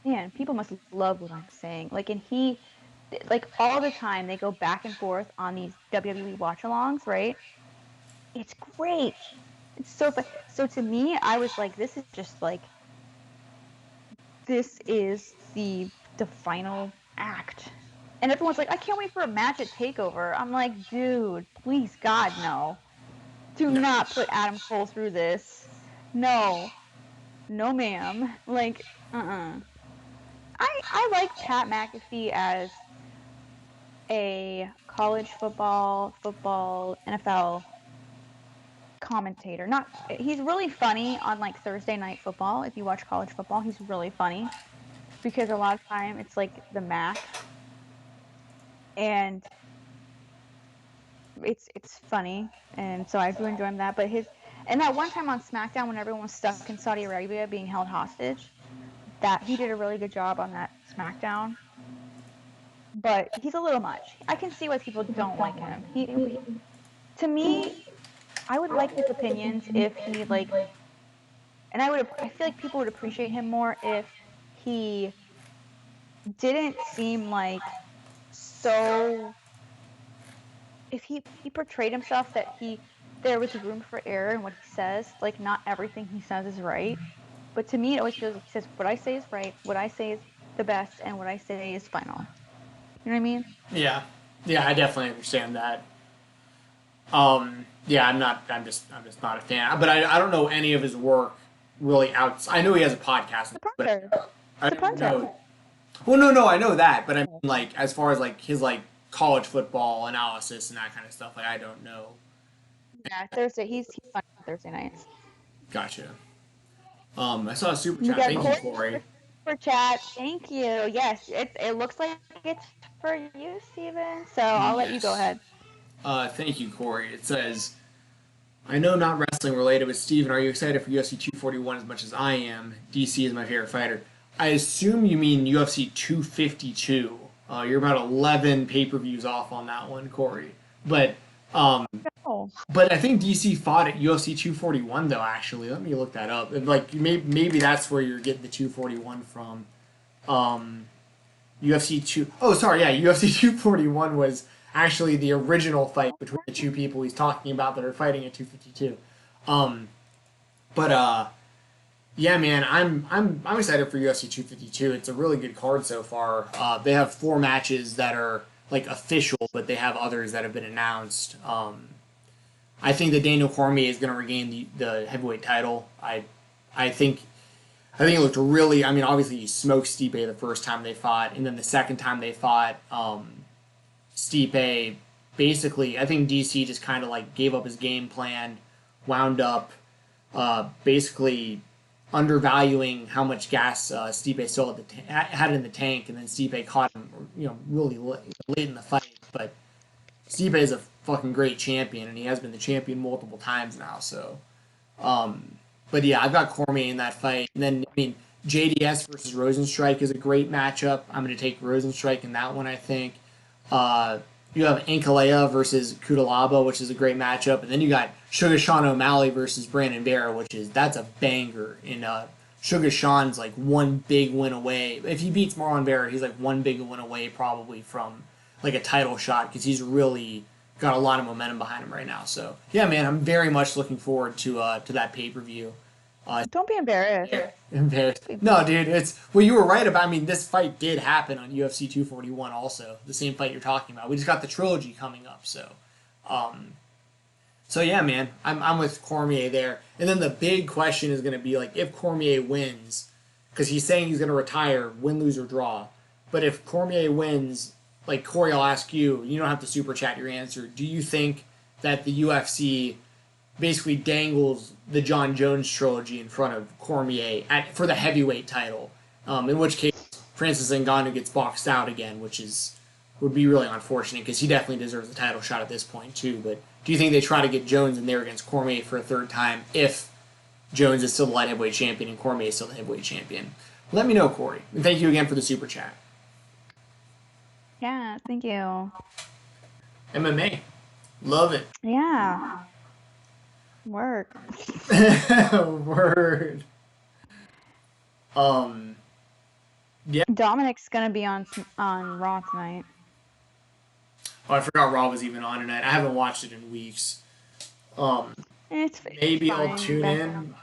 E: man, people must love what I'm saying? Like, and he, like, all the time they go back and forth on these WWE watch-alongs, right? It's great. It's so fun. So to me, I was like, this is just like, this is the final act. And everyone's like, I can't wait for a match at TakeOver. I'm like, dude, please, God, no. Do not put Adam Cole through this. No. No, ma'am. Like, I like Pat McAfee as a college football, NFL commentator. He's really funny on like Thursday Night Football. If you watch college football, he's really funny because a lot of time it's like the MAC, and it's funny, and so I do enjoy him that. But and that one time on SmackDown when everyone was stuck in Saudi Arabia being held hostage, that he did a really good job on that SmackDown. But he's a little much. I can see why people don't like him. He to me, I would like his opinions if he like, and I feel like people would appreciate him more if he didn't seem like so. If he portrayed himself that there was room for error in what he says, like not everything he says is right. But to me, it always feels like he says what I say is right, what I say is the best, and what I say is final. You know what I mean?
D: Yeah, I definitely understand that. Yeah, I'm just not a fan. But I don't know any of his work really out. I know he has a podcast.
E: The punter.
D: I
E: The
D: don't
E: punter.
D: know. Well, no, I know that, but I mean, like, as far as like his like college football analysis and that kind of stuff, like I don't know.
E: Yeah, Thursday. He's funny on Thursday nights.
D: Gotcha. I saw a super
E: We
D: chat.
E: got
D: Thank you, Corey.
E: Super chat. Thank you. Yes, it looks like it's for you, Steven. So I'll let you go ahead.
D: Thank you, Corey. It says, I know not wrestling related, but Steven, are you excited for UFC 241 as much as I am? DC is my favorite fighter. I assume you mean UFC 252. You're about 11 pay-per-views off on that one, Corey. But
E: Oh.
D: but I think DC fought at UFC 241 though. Actually, let me look that up. Like maybe that's where you're getting the 241 from. UFC 2. Oh, sorry, yeah. UFC 241 was actually the original fight between the two people he's talking about that are fighting at 252. Yeah, man, I'm excited for UFC 252. It's a really good card so far. They have 4 matches that are like official, but they have others that have been announced. I think that Daniel Cormier is going to regain the heavyweight title. I think it looked really. I mean, obviously he smoked Stipe the first time they fought, and then the second time they fought, Stipe basically. I think DC just kind of like gave up his game plan, wound up basically undervaluing how much gas Stipe still had in the tank, and then Stipe caught him, really late in the fight. But Stipe is a fucking great champion, and he has been the champion multiple times now. So, but yeah, I've got Cormier in that fight, and then I mean JDS versus Rosenstrike is a great matchup. I'm going to take Rosenstrike in that one. I think. You have Ankalea versus Kudalaba, which is a great matchup, and then you got Sugar Sean O'Malley versus Brandon Vera, that's a banger. And Sugar Sean's like one big win away. If he beats Marlon Vera, he's like one big win away probably from like a title shot because he's really got a lot of momentum behind him right now. So yeah, man, I'm very much looking forward to that pay-per-view.
E: Don't be embarrassed.
D: Embarrassed. No, dude, you were right about. I mean, this fight did happen on UFC 241. Also, the same fight you're talking about. We just got the trilogy coming up, so yeah, man, I'm with Cormier there. And then the big question is going to be like if Cormier wins, because he's saying he's going to retire, win, lose or draw. But if Cormier wins, like Corey, I'll ask you. You don't have to super chat your answer. Do you think that the UFC basically dangles the John Jones trilogy in front of Cormier for the heavyweight title, in which case Francis Ngannou gets boxed out again, which would be really unfortunate because he definitely deserves the title shot at this point too. But do you think they try to get Jones in there against Cormier for a third time if Jones is still the light heavyweight champion and Cormier is still the heavyweight champion? Let me know, Corey. And thank you again for the super chat.
E: Yeah, thank you.
D: MMA. Love it.
E: Yeah. Work.
D: Word. Yeah.
E: Dominic's gonna be on Raw tonight.
D: Oh, I forgot Raw was even on tonight. I haven't watched it in weeks.
E: It's
D: maybe
E: fine.
D: I'll tune
E: Background.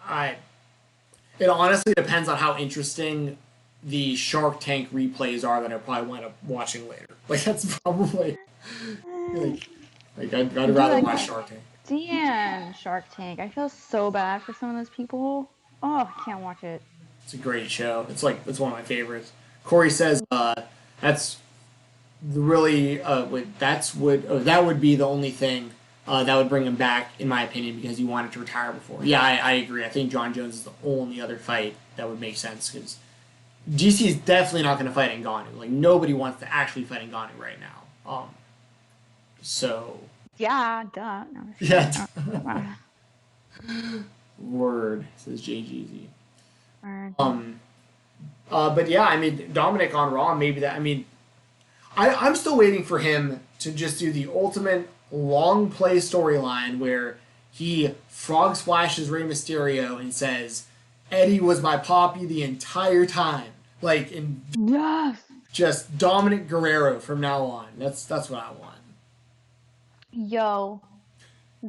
D: in. It honestly depends on how interesting the Shark Tank replays are that I probably wind up watching later. Like that's probably like I'd rather
E: like
D: watch Shark Tank.
E: Damn, Shark Tank. I feel so bad for some of those people. Oh, I can't watch it.
D: It's a great show. It's one of my favorites. Corey says that's really that would be the only thing that would bring him back, in my opinion, because he wanted to retire before. Yeah, I agree. I think John Jones is the only other fight that would make sense because GC is definitely not going to fight Ngannou. Like nobody wants to actually fight Ngannou right now. So
E: Yeah, duh. No,
D: yeah.
E: wow.
D: Word, says JGZ.
E: Word.
D: But yeah, I mean Dominic on Raw, maybe that. I mean, I'm still waiting for him to just do the ultimate long play storyline where he frog splashes Rey Mysterio and says, "Eddie was my poppy the entire time." Like, in
E: Yes.
D: just Dominic Guerrero from now on. That's what I want.
E: Yo,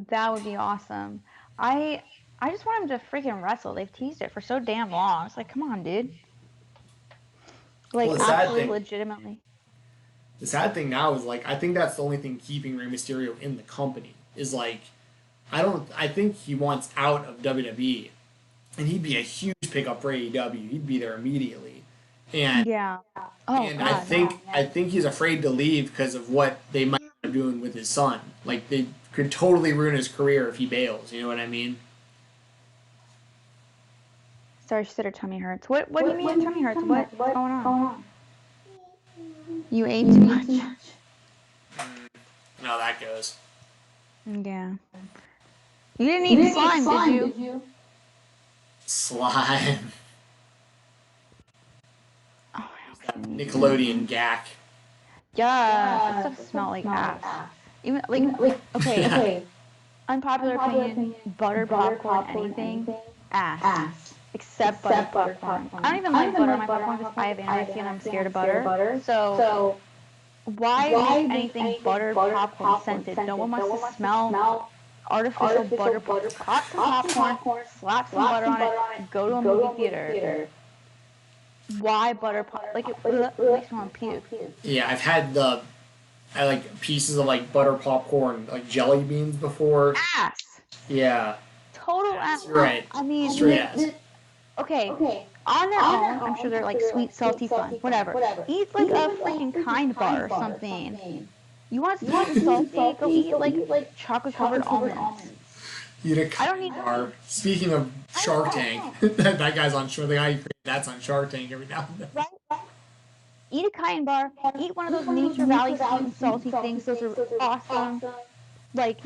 E: that would be awesome. I just want him to freaking wrestle. They've teased it for so damn long. It's like, come on, dude. Like,
D: Well, the sad
E: actually,
D: thing-
E: legitimately.
D: The sad thing now is like I think that's the only thing keeping Rey Mysterio in the company is like I think he wants out of WWE, and he'd be a huge pickup for AEW. He'd be there immediately, and
E: Yeah. Oh,
D: and
E: God,
D: I think he's afraid to leave because of what they might end up doing with his son. Like they could totally ruin his career if he bails. You know what I mean?
E: Sorry, she said her tummy hurts. What do you mean tummy hurts? What's going on? You ate too much.
D: No, that goes.
E: Yeah. You didn't eat slime, did you?
D: Slime.
E: Oh,
D: Nickelodeon gack.
E: yeah. That stuff smelled like ass. Even like okay. Unpopular opinion: butter popcorn, anything, ass. Except butter popcorn. I don't even like butter on my popcorn because I have anorexia and I'm scared of butter. So why make anything butter popcorn scented? No one wants to smell artificial butter. Pop some popcorn, slap some butter on it, go to a movie theater. Why butter popcorn? Like it makes me want to puke.
D: Yeah, I like pieces of like butter popcorn, like jelly beans before.
E: Ass.
D: Yeah,
E: Total ass.
D: right.
E: I mean,
D: Straight ass.
E: Okay, on their own, I'm sure they're like sweet, salty, fun, whatever. Eat like a freaking Kind bar or something. You want sweet and salty? Go eat like chocolate covered almonds.
D: Eat a
E: I don't need-
D: car. Speaking of Shark Tank, that guy's on Shark. The guy who created that's on Shark Tank every now and then.
E: Right? Eat a Kind bar. Eat one of those Nature Valley sweet and salty things. Those are awesome. Like,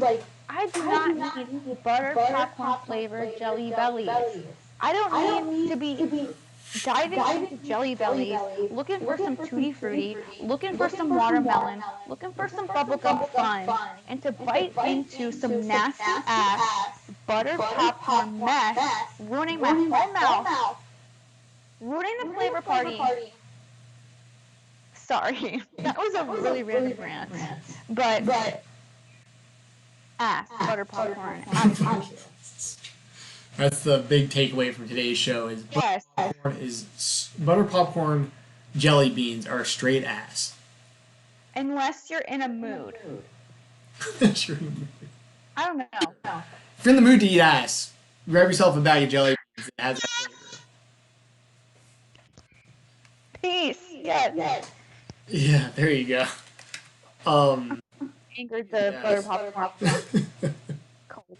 E: I do not need butter popcorn flavored Jelly Bellies. I don't need to be diving into Jelly Bellies, looking for some Tutti Frutti, looking for some watermelon, looking for some bubblegum fun, and to bite into some nasty ass butter popcorn mess, ruining my whole mouth, ruining the flavor party. Sorry, that was a really random rant, but ass butter popcorn.
D: That's the big takeaway from today's show: is
E: Yes.
D: butter popcorn jelly beans are straight ass.
E: Unless you're in a mood.
D: Sure.
E: I don't know.
D: If you're in the mood to eat ass, grab yourself a bag of jelly beans that has that flavor.
E: Peace. Yes.
D: Yeah, there you go.
E: Angered the
D: Yes.
E: butter popcorn cold.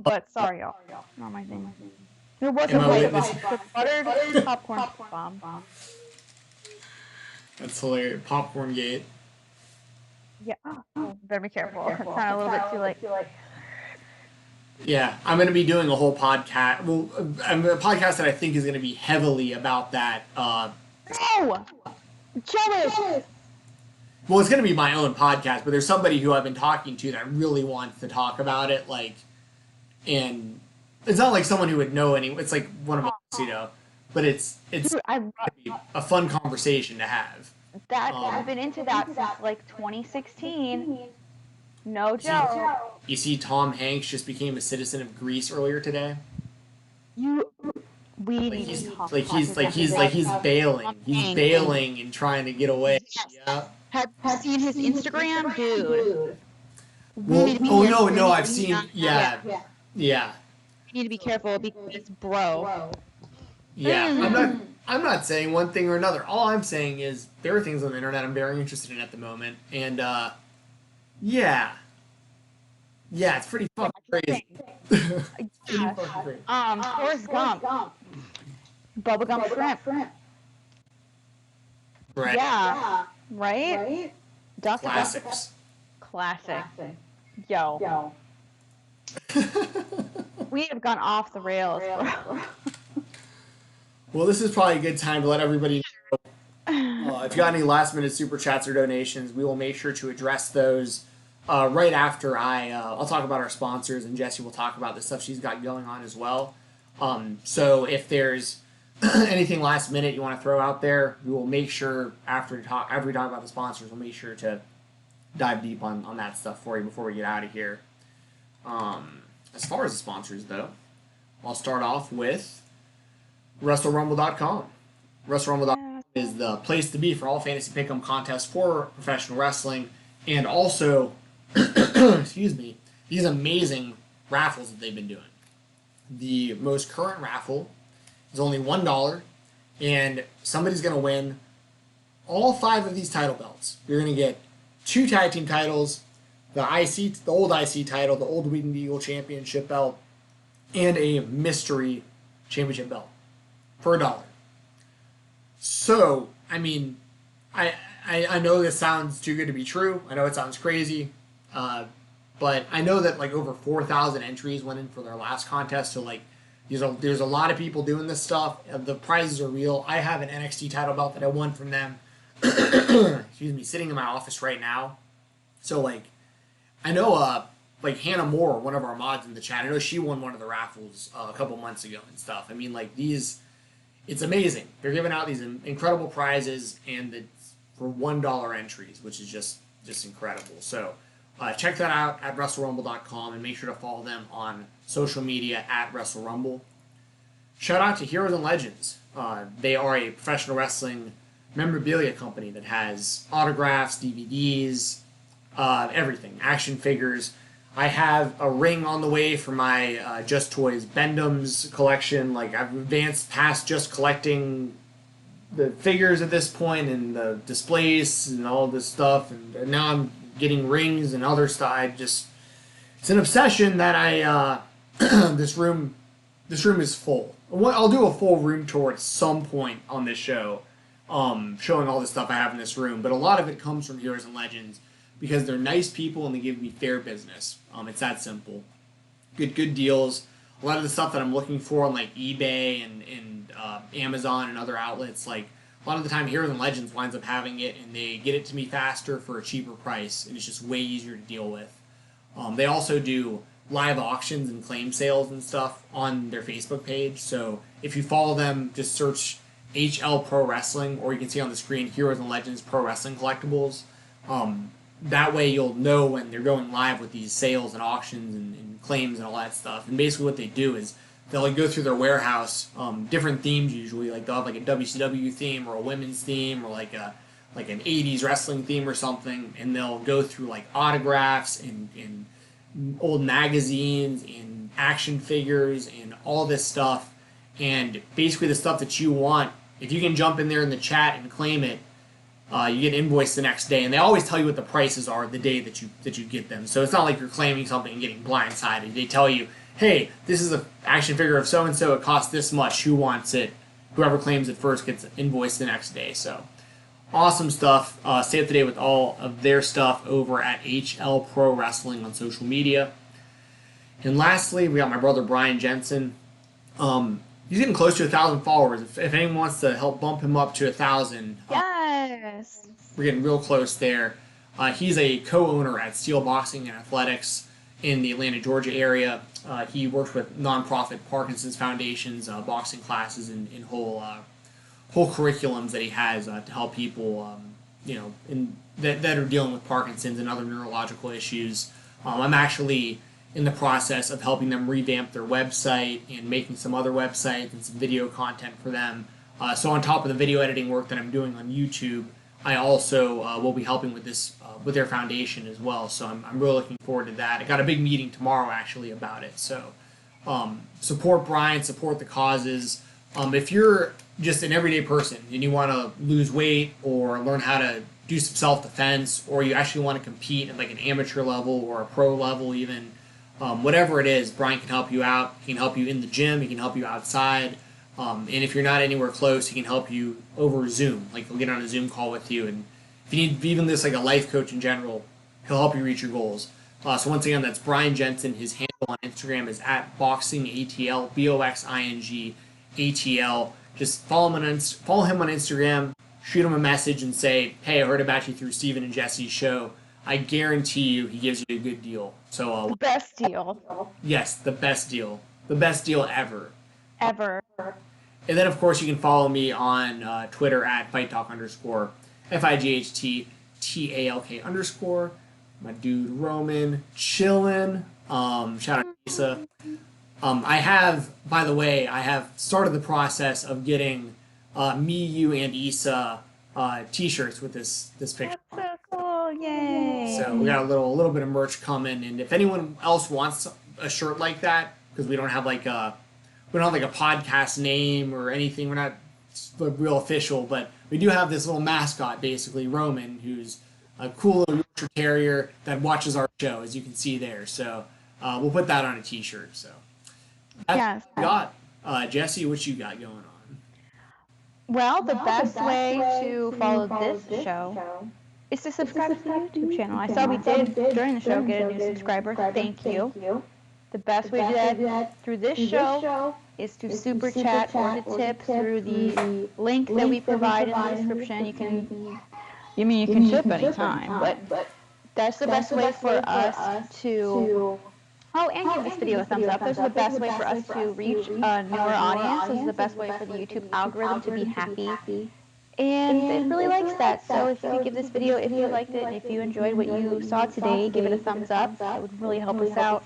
E: But sorry, y'all. Not my thing. There was a
D: Am I
E: way
D: witness-
E: the buttered popcorn bomb.
D: That's hilarious. Popcorn gate.
E: Yeah. Oh, better be careful. It sounded a little bit too like.
D: Yeah, I'm going to be doing a whole podcast. Well, a podcast that I think is going to be heavily about that.
E: No! Jealous!
D: Well, it's going to be my own podcast, but there's somebody who I've been talking to that really wants to talk about it. Like, and it's not like someone who would know any. It's like one of us, you know. But it's
E: Dude, I love
D: a fun conversation to have.
E: that. I've been into that since like 2016. No joke.
D: You see, Tom Hanks just became a citizen of Greece earlier today.
E: We
D: Like
E: need
D: he's
E: to talk
D: like
E: about
D: he's
E: this
D: like he's like he's
E: episode.
D: bailing.
E: Tom
D: He's
E: Hanks.
D: bailing and trying to get away.
E: Yes.
D: Yeah.
E: Have you seen his Instagram, dude?
D: Well,
E: need to be
D: oh
E: careful.
D: no, I've seen. Yeah.
E: You need to be careful because, bro.
D: I'm not saying one thing or another. All I'm saying is there are things on the internet I'm very interested in at the moment, and yeah, it's pretty fucking crazy. Pretty fucking crazy.
E: Forrest Gump. Bubblegum shrimp.
D: Right.
E: Yeah. Right? Duck
D: Classics.
E: Classic. Yo. We have gone off the rails, bro.
D: Well, this is probably a good time to let everybody know. If you got any last minute super chats or donations, we will make sure to address those right after I'll talk about our sponsors, and Jessie will talk about the stuff she's got going on as well. So if there's anything last minute you want to throw out there, we will make sure after we talk about the sponsors, we'll make sure to dive deep on that stuff for you before we get out of here. As far as the sponsors, though, I'll start off with WrestleRumble.com. WrestleRumble.com is the place to be for all fantasy pick'em contests for professional wrestling, and also, excuse me, these amazing raffles that they've been doing. The most current raffle is only $1, and somebody's going to win all 5 of these title belts. You're going to get 2 tag team titles, the old IC title, the old Wheaton Eagle Championship belt, and a mystery championship belt for $1. So, I mean, I know this sounds too good to be true. I know it sounds crazy, but I know that like over 4,000 entries went in for their last contest. So like, there's a lot of people doing this stuff. The prizes are real. I have an NXT title belt that I won from them. Excuse me, sitting in my office right now. So like, I know like Hannah Moore, one of our mods in the chat. I know she won one of the raffles a couple months ago and stuff. I mean, like it's amazing. They're giving out these incredible prizes and it's for $1 entries, which is just incredible. So check that out at WrestleRumble.com and make sure to follow them on social media at WrestleRumble. Shout out to Heroes and Legends. They are a professional wrestling memorabilia company that has autographs, DVDs, everything, action figures. I have a ring on the way for my Just Toys Bendham's collection. Like, I've advanced past just collecting the figures at this point and the displays and all this stuff, and now I'm getting rings and other stuff. It's an obsession that I this room is full. I'll do a full room tour at some point on this show, showing all the stuff I have in this room, but a lot of it comes from Heroes and Legends because they're nice people and they give me fair business. It's that simple. Good deals. A lot of the stuff that I'm looking for on like eBay and Amazon and other outlets, like a lot of the time Heroes and Legends winds up having it and they get it to me faster for a cheaper price, and it's just way easier to deal with. They also do live auctions and claim sales and stuff on their Facebook page, so if you follow them, just search HL Pro Wrestling, or you can see on the screen Heroes and Legends Pro Wrestling Collectibles. That way you'll know when they're going live with these sales and auctions and claims and all that stuff. And basically what they do is they'll like go through their warehouse, different themes usually, like they'll have like a WCW theme or a women's theme or like an 80s wrestling theme or something, and they'll go through like autographs and old magazines and action figures and all this stuff. And basically the stuff that you want, if you can jump in there in the chat and claim it, you get invoiced the next day, and they always tell you what the prices are the day that you get them. So it's not like you're claiming something and getting blindsided. They tell you, hey, this is an action figure of so-and-so, it costs this much, who wants it? Whoever claims it first gets invoiced the next day. So awesome stuff. Stay up to date with all of their stuff over at HL Pro Wrestling on social media. And lastly, we got my brother Brian Jensen. He's getting close to 1,000 followers. If anyone wants to help bump him up to 1,000,
E: Yes.
D: we're getting real close there. He's a co-owner at Steel Boxing and Athletics in the Atlanta, Georgia area. He works with nonprofit Parkinson's Foundation's boxing classes and whole curriculums that he has to help people that are dealing with Parkinson's and other neurological issues. I'm actually in the process of helping them revamp their website and making some other websites and some video content for them. So on top of the video editing work that I'm doing on YouTube, I also will be helping with this with their foundation as well. So I'm really looking forward to that. I got a big meeting tomorrow actually about it. So support Brian, support the causes. If you're just an everyday person and you want to lose weight or learn how to do some self-defense, or you actually want to compete at like an amateur level or a pro level even, whatever it is, Brian can help you out. He can help you in the gym. He can help you outside. And if you're not anywhere close, he can help you over Zoom. Like, he'll get on a Zoom call with you. And if you need even this, like a life coach in general, he'll help you reach your goals. So once again, that's Brian Jensen. His handle on Instagram is @BoxingATL, BoxingATL. Just follow him on Instagram, shoot him a message and say, hey, I heard about you through Steven and Jesse's show. I guarantee you he gives you a good deal. So
E: The best deal.
D: yes, the best deal. The best deal ever.
E: Ever.
D: And then, of course, you can follow me on Twitter @FightTalk_, FIGHTTALK_. My dude Roman, chillin'. Shout out to Lisa. I have started the process of getting me, you, and Issa t-shirts with this picture.
E: That's so cool. Yay.
D: So we got a little bit of merch coming, and if anyone else wants a shirt like that, because we don't have like a podcast name or anything, we're not real official, but we do have this little mascot, basically Roman, who's a cool little Yorkshire Terrier that watches our show, as you can see there. So we'll put that on a t-shirt. So that's what we got. Jesse, what you got going on?
E: Well, the best way to follow this show is to subscribe to the YouTube channel. I saw we did, during the show, get a new subscriber. Thank you. The best way to do that through this show is to super chat or to tip through the link that we provide in the description. You can tip anytime, but that's the best way for us to... Oh, and give this video a thumbs up. This is the best way for us to reach a newer audience. This is the best way for the YouTube algorithm to be happy. And it really likes that. So if you could give this video, if you liked it, and if you enjoyed what you saw today, give it a thumbs up. That would really help us out.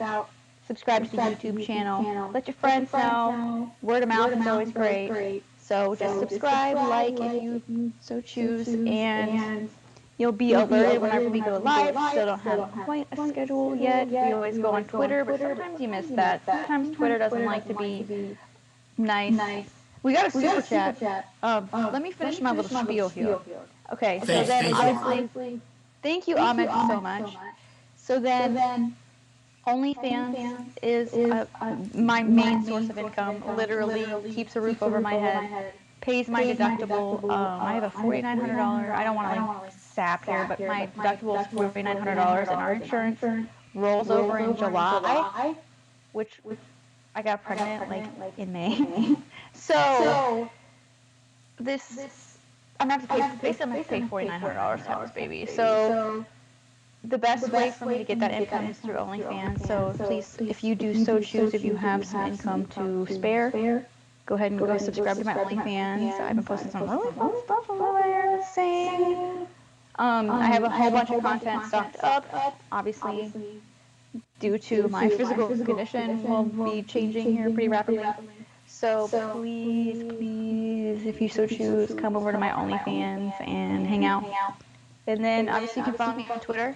E: Subscribe to the YouTube channel. Let your friends know. Word of mouth is always great. So just subscribe, like if you so choose, and you'll be alerted whenever we go live. Still don't have quite a schedule yet. We always go on Twitter, but sometimes you miss that. Sometimes Twitter doesn't like to be nice. We got a super chat. Let me finish my little spiel here. Okay, so then obviously, thank you, Ahmed, so much. So then, OnlyFans is my main source of income. Literally keeps a roof over my head, pays my deductible. I have a $4,900. I don't want to sap here, but my deductible is $4,900, and our insurance rolls over in July, which I got pregnant like in May. So this I'm gonna have to pay $4,900 to have this baby. So the best way for me to get that income is through OnlyFans. So please, if you do so choose, if you have some income to spare, go ahead and go subscribe to my OnlyFans. I've been posting some really fun stuff over there. Same. I have a whole bunch of content stocked up. Obviously, due to my physical condition, will be changing here pretty rapidly. So please, if you so choose, come over to my OnlyFans and hang out. And then obviously you can follow me on Twitter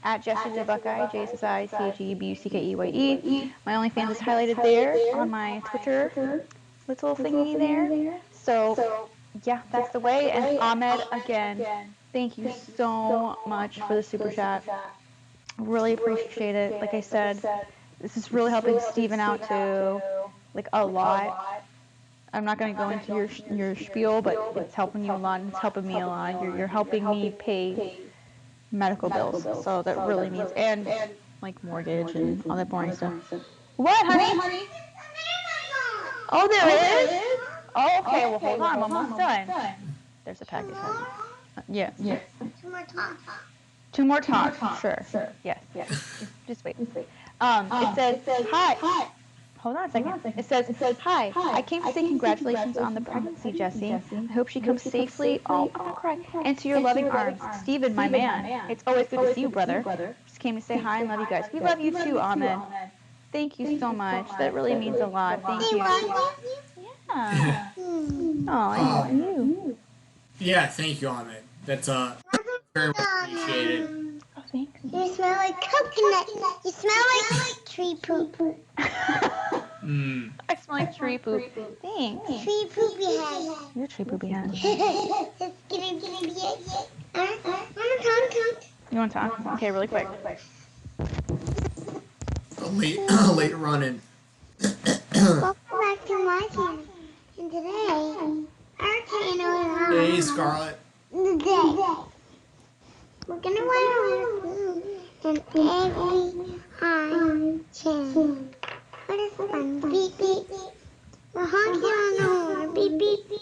E: @JessieTheBuckeye, JessieTheBuckeye. My OnlyFans is highlighted there on my Twitter little thingy there. So yeah, that's the way. And Ahmed, again, thank you so much for the super chat. Really appreciate it. Like I said, this is really helping Steven out too, like a lot. I'm not going to go into your spiel, but it's helping you a lot, and it's helping me a lot. You're helping me pay medical bills, so that really means, and like mortgage and all that boring stuff. What, honey? Oh, there is? Oh, okay, well, hold on, I'm almost done. There's a package, honey. Yeah. Two more talks. Sure. Yes. Just wait. It says, hi. Hold on a second. It says, "Hi, I came to say congratulations on the pregnancy, Jessie. I hope she comes safely. Oh, I'm gonna cry. Into your loving arms, Steven, my man. It's always good to see you, brother. Just came to say hi and love you guys. We love you too, Ahmed. Thank you so much. That really means a lot. Thank you. Yeah. Oh, I love you.
D: Yeah, thank you, Ahmed. That's very much appreciated.
E: Oh, thanks.
B: You smell like coconut. You smell like tree poop.
E: I smell like tree poop. Thanks.
B: Tree poopy head.
E: You're a tree poopy head.
B: It's gonna be it.
E: You want to talk? Okay, really quick.
D: Late running.
B: Welcome back to my channel. And today, our channel
D: Hey,
B: is
D: Scarlett.
B: today. We're gonna wear food and every channel. What is fun? Beep beep. We're honking on the horn. Beep beep beep.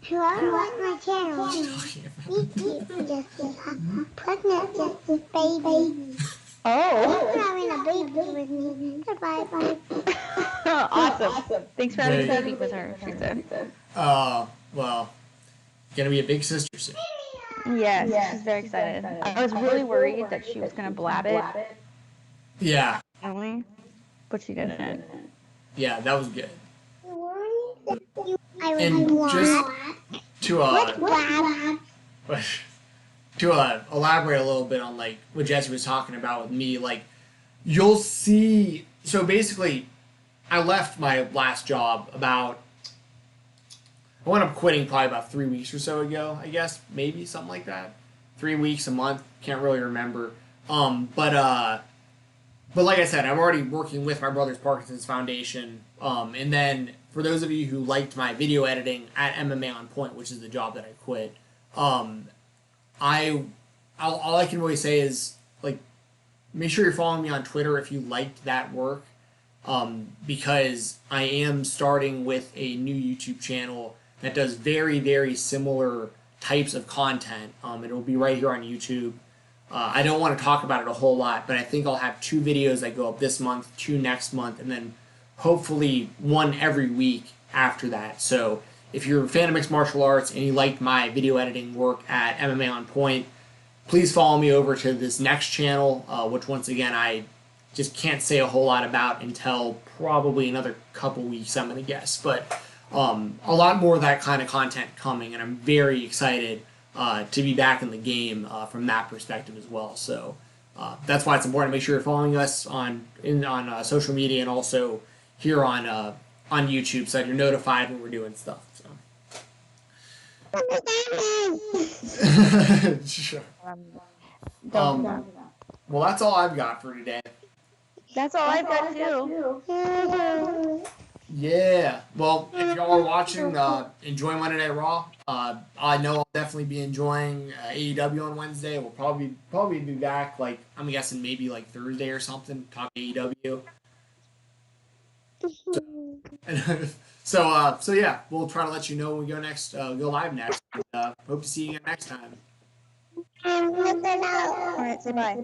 B: Whoever likes my channel, beep beep. Just pregnant, just baby.
E: Oh.
B: I'm having a baby with me. Goodbye, bye.
E: Awesome. Thanks for having
B: Baby.
E: a baby with her, she said.
D: Well, gonna be a big sister soon.
E: Yes, she's very excited. I was really worried that she was going to blab it,
D: Yeah,
E: but she didn't.
D: yeah, that was good.
B: I
D: And
B: was
D: just
B: black.
D: to
B: What's black?
D: elaborate a little bit on like what Jesse was talking about with me, like you'll see. So basically, I left my last job I wound up quitting probably about 3 weeks or so ago, I guess, maybe something like that. 3 weeks, a month, can't really remember. But like I said, I'm already working with my brother's Parkinson's Foundation. And then for those of you who liked my video editing at MMA On Point, which is the job that I quit, all I can really say is like make sure you're following me on Twitter if you liked that work, because I am starting with a new YouTube channel that does very, very similar types of content. It'll be right here on YouTube. I don't want to talk about it a whole lot, but I think I'll have 2 videos that go up this month, 2 next month, and then hopefully 1 every week after that. So if you're a fan of mixed martial arts and you like my video editing work at MMA On Point, please follow me over to this next channel, which once again I just can't say a whole lot about until probably another couple weeks, I'm going to guess. But a lot more of that kind of content coming, and I'm very excited to be back in the game from that perspective as well. So that's why it's important to make sure you're following us on social media and also here on YouTube, so that you're notified when we're doing stuff. So. Sure. Well, that's all I've got for today.
E: That's all I've got too.
D: Yeah. Well, if y'all are watching, enjoy Monday Night Raw. I know I'll definitely be enjoying AEW on Wednesday. We'll probably be back, like, I'm guessing maybe like Thursday or something, talk AEW. So yeah, we'll try to let you know when we go live next. Hope to see you again next time.
B: I'm looking out.
E: All right, say bye.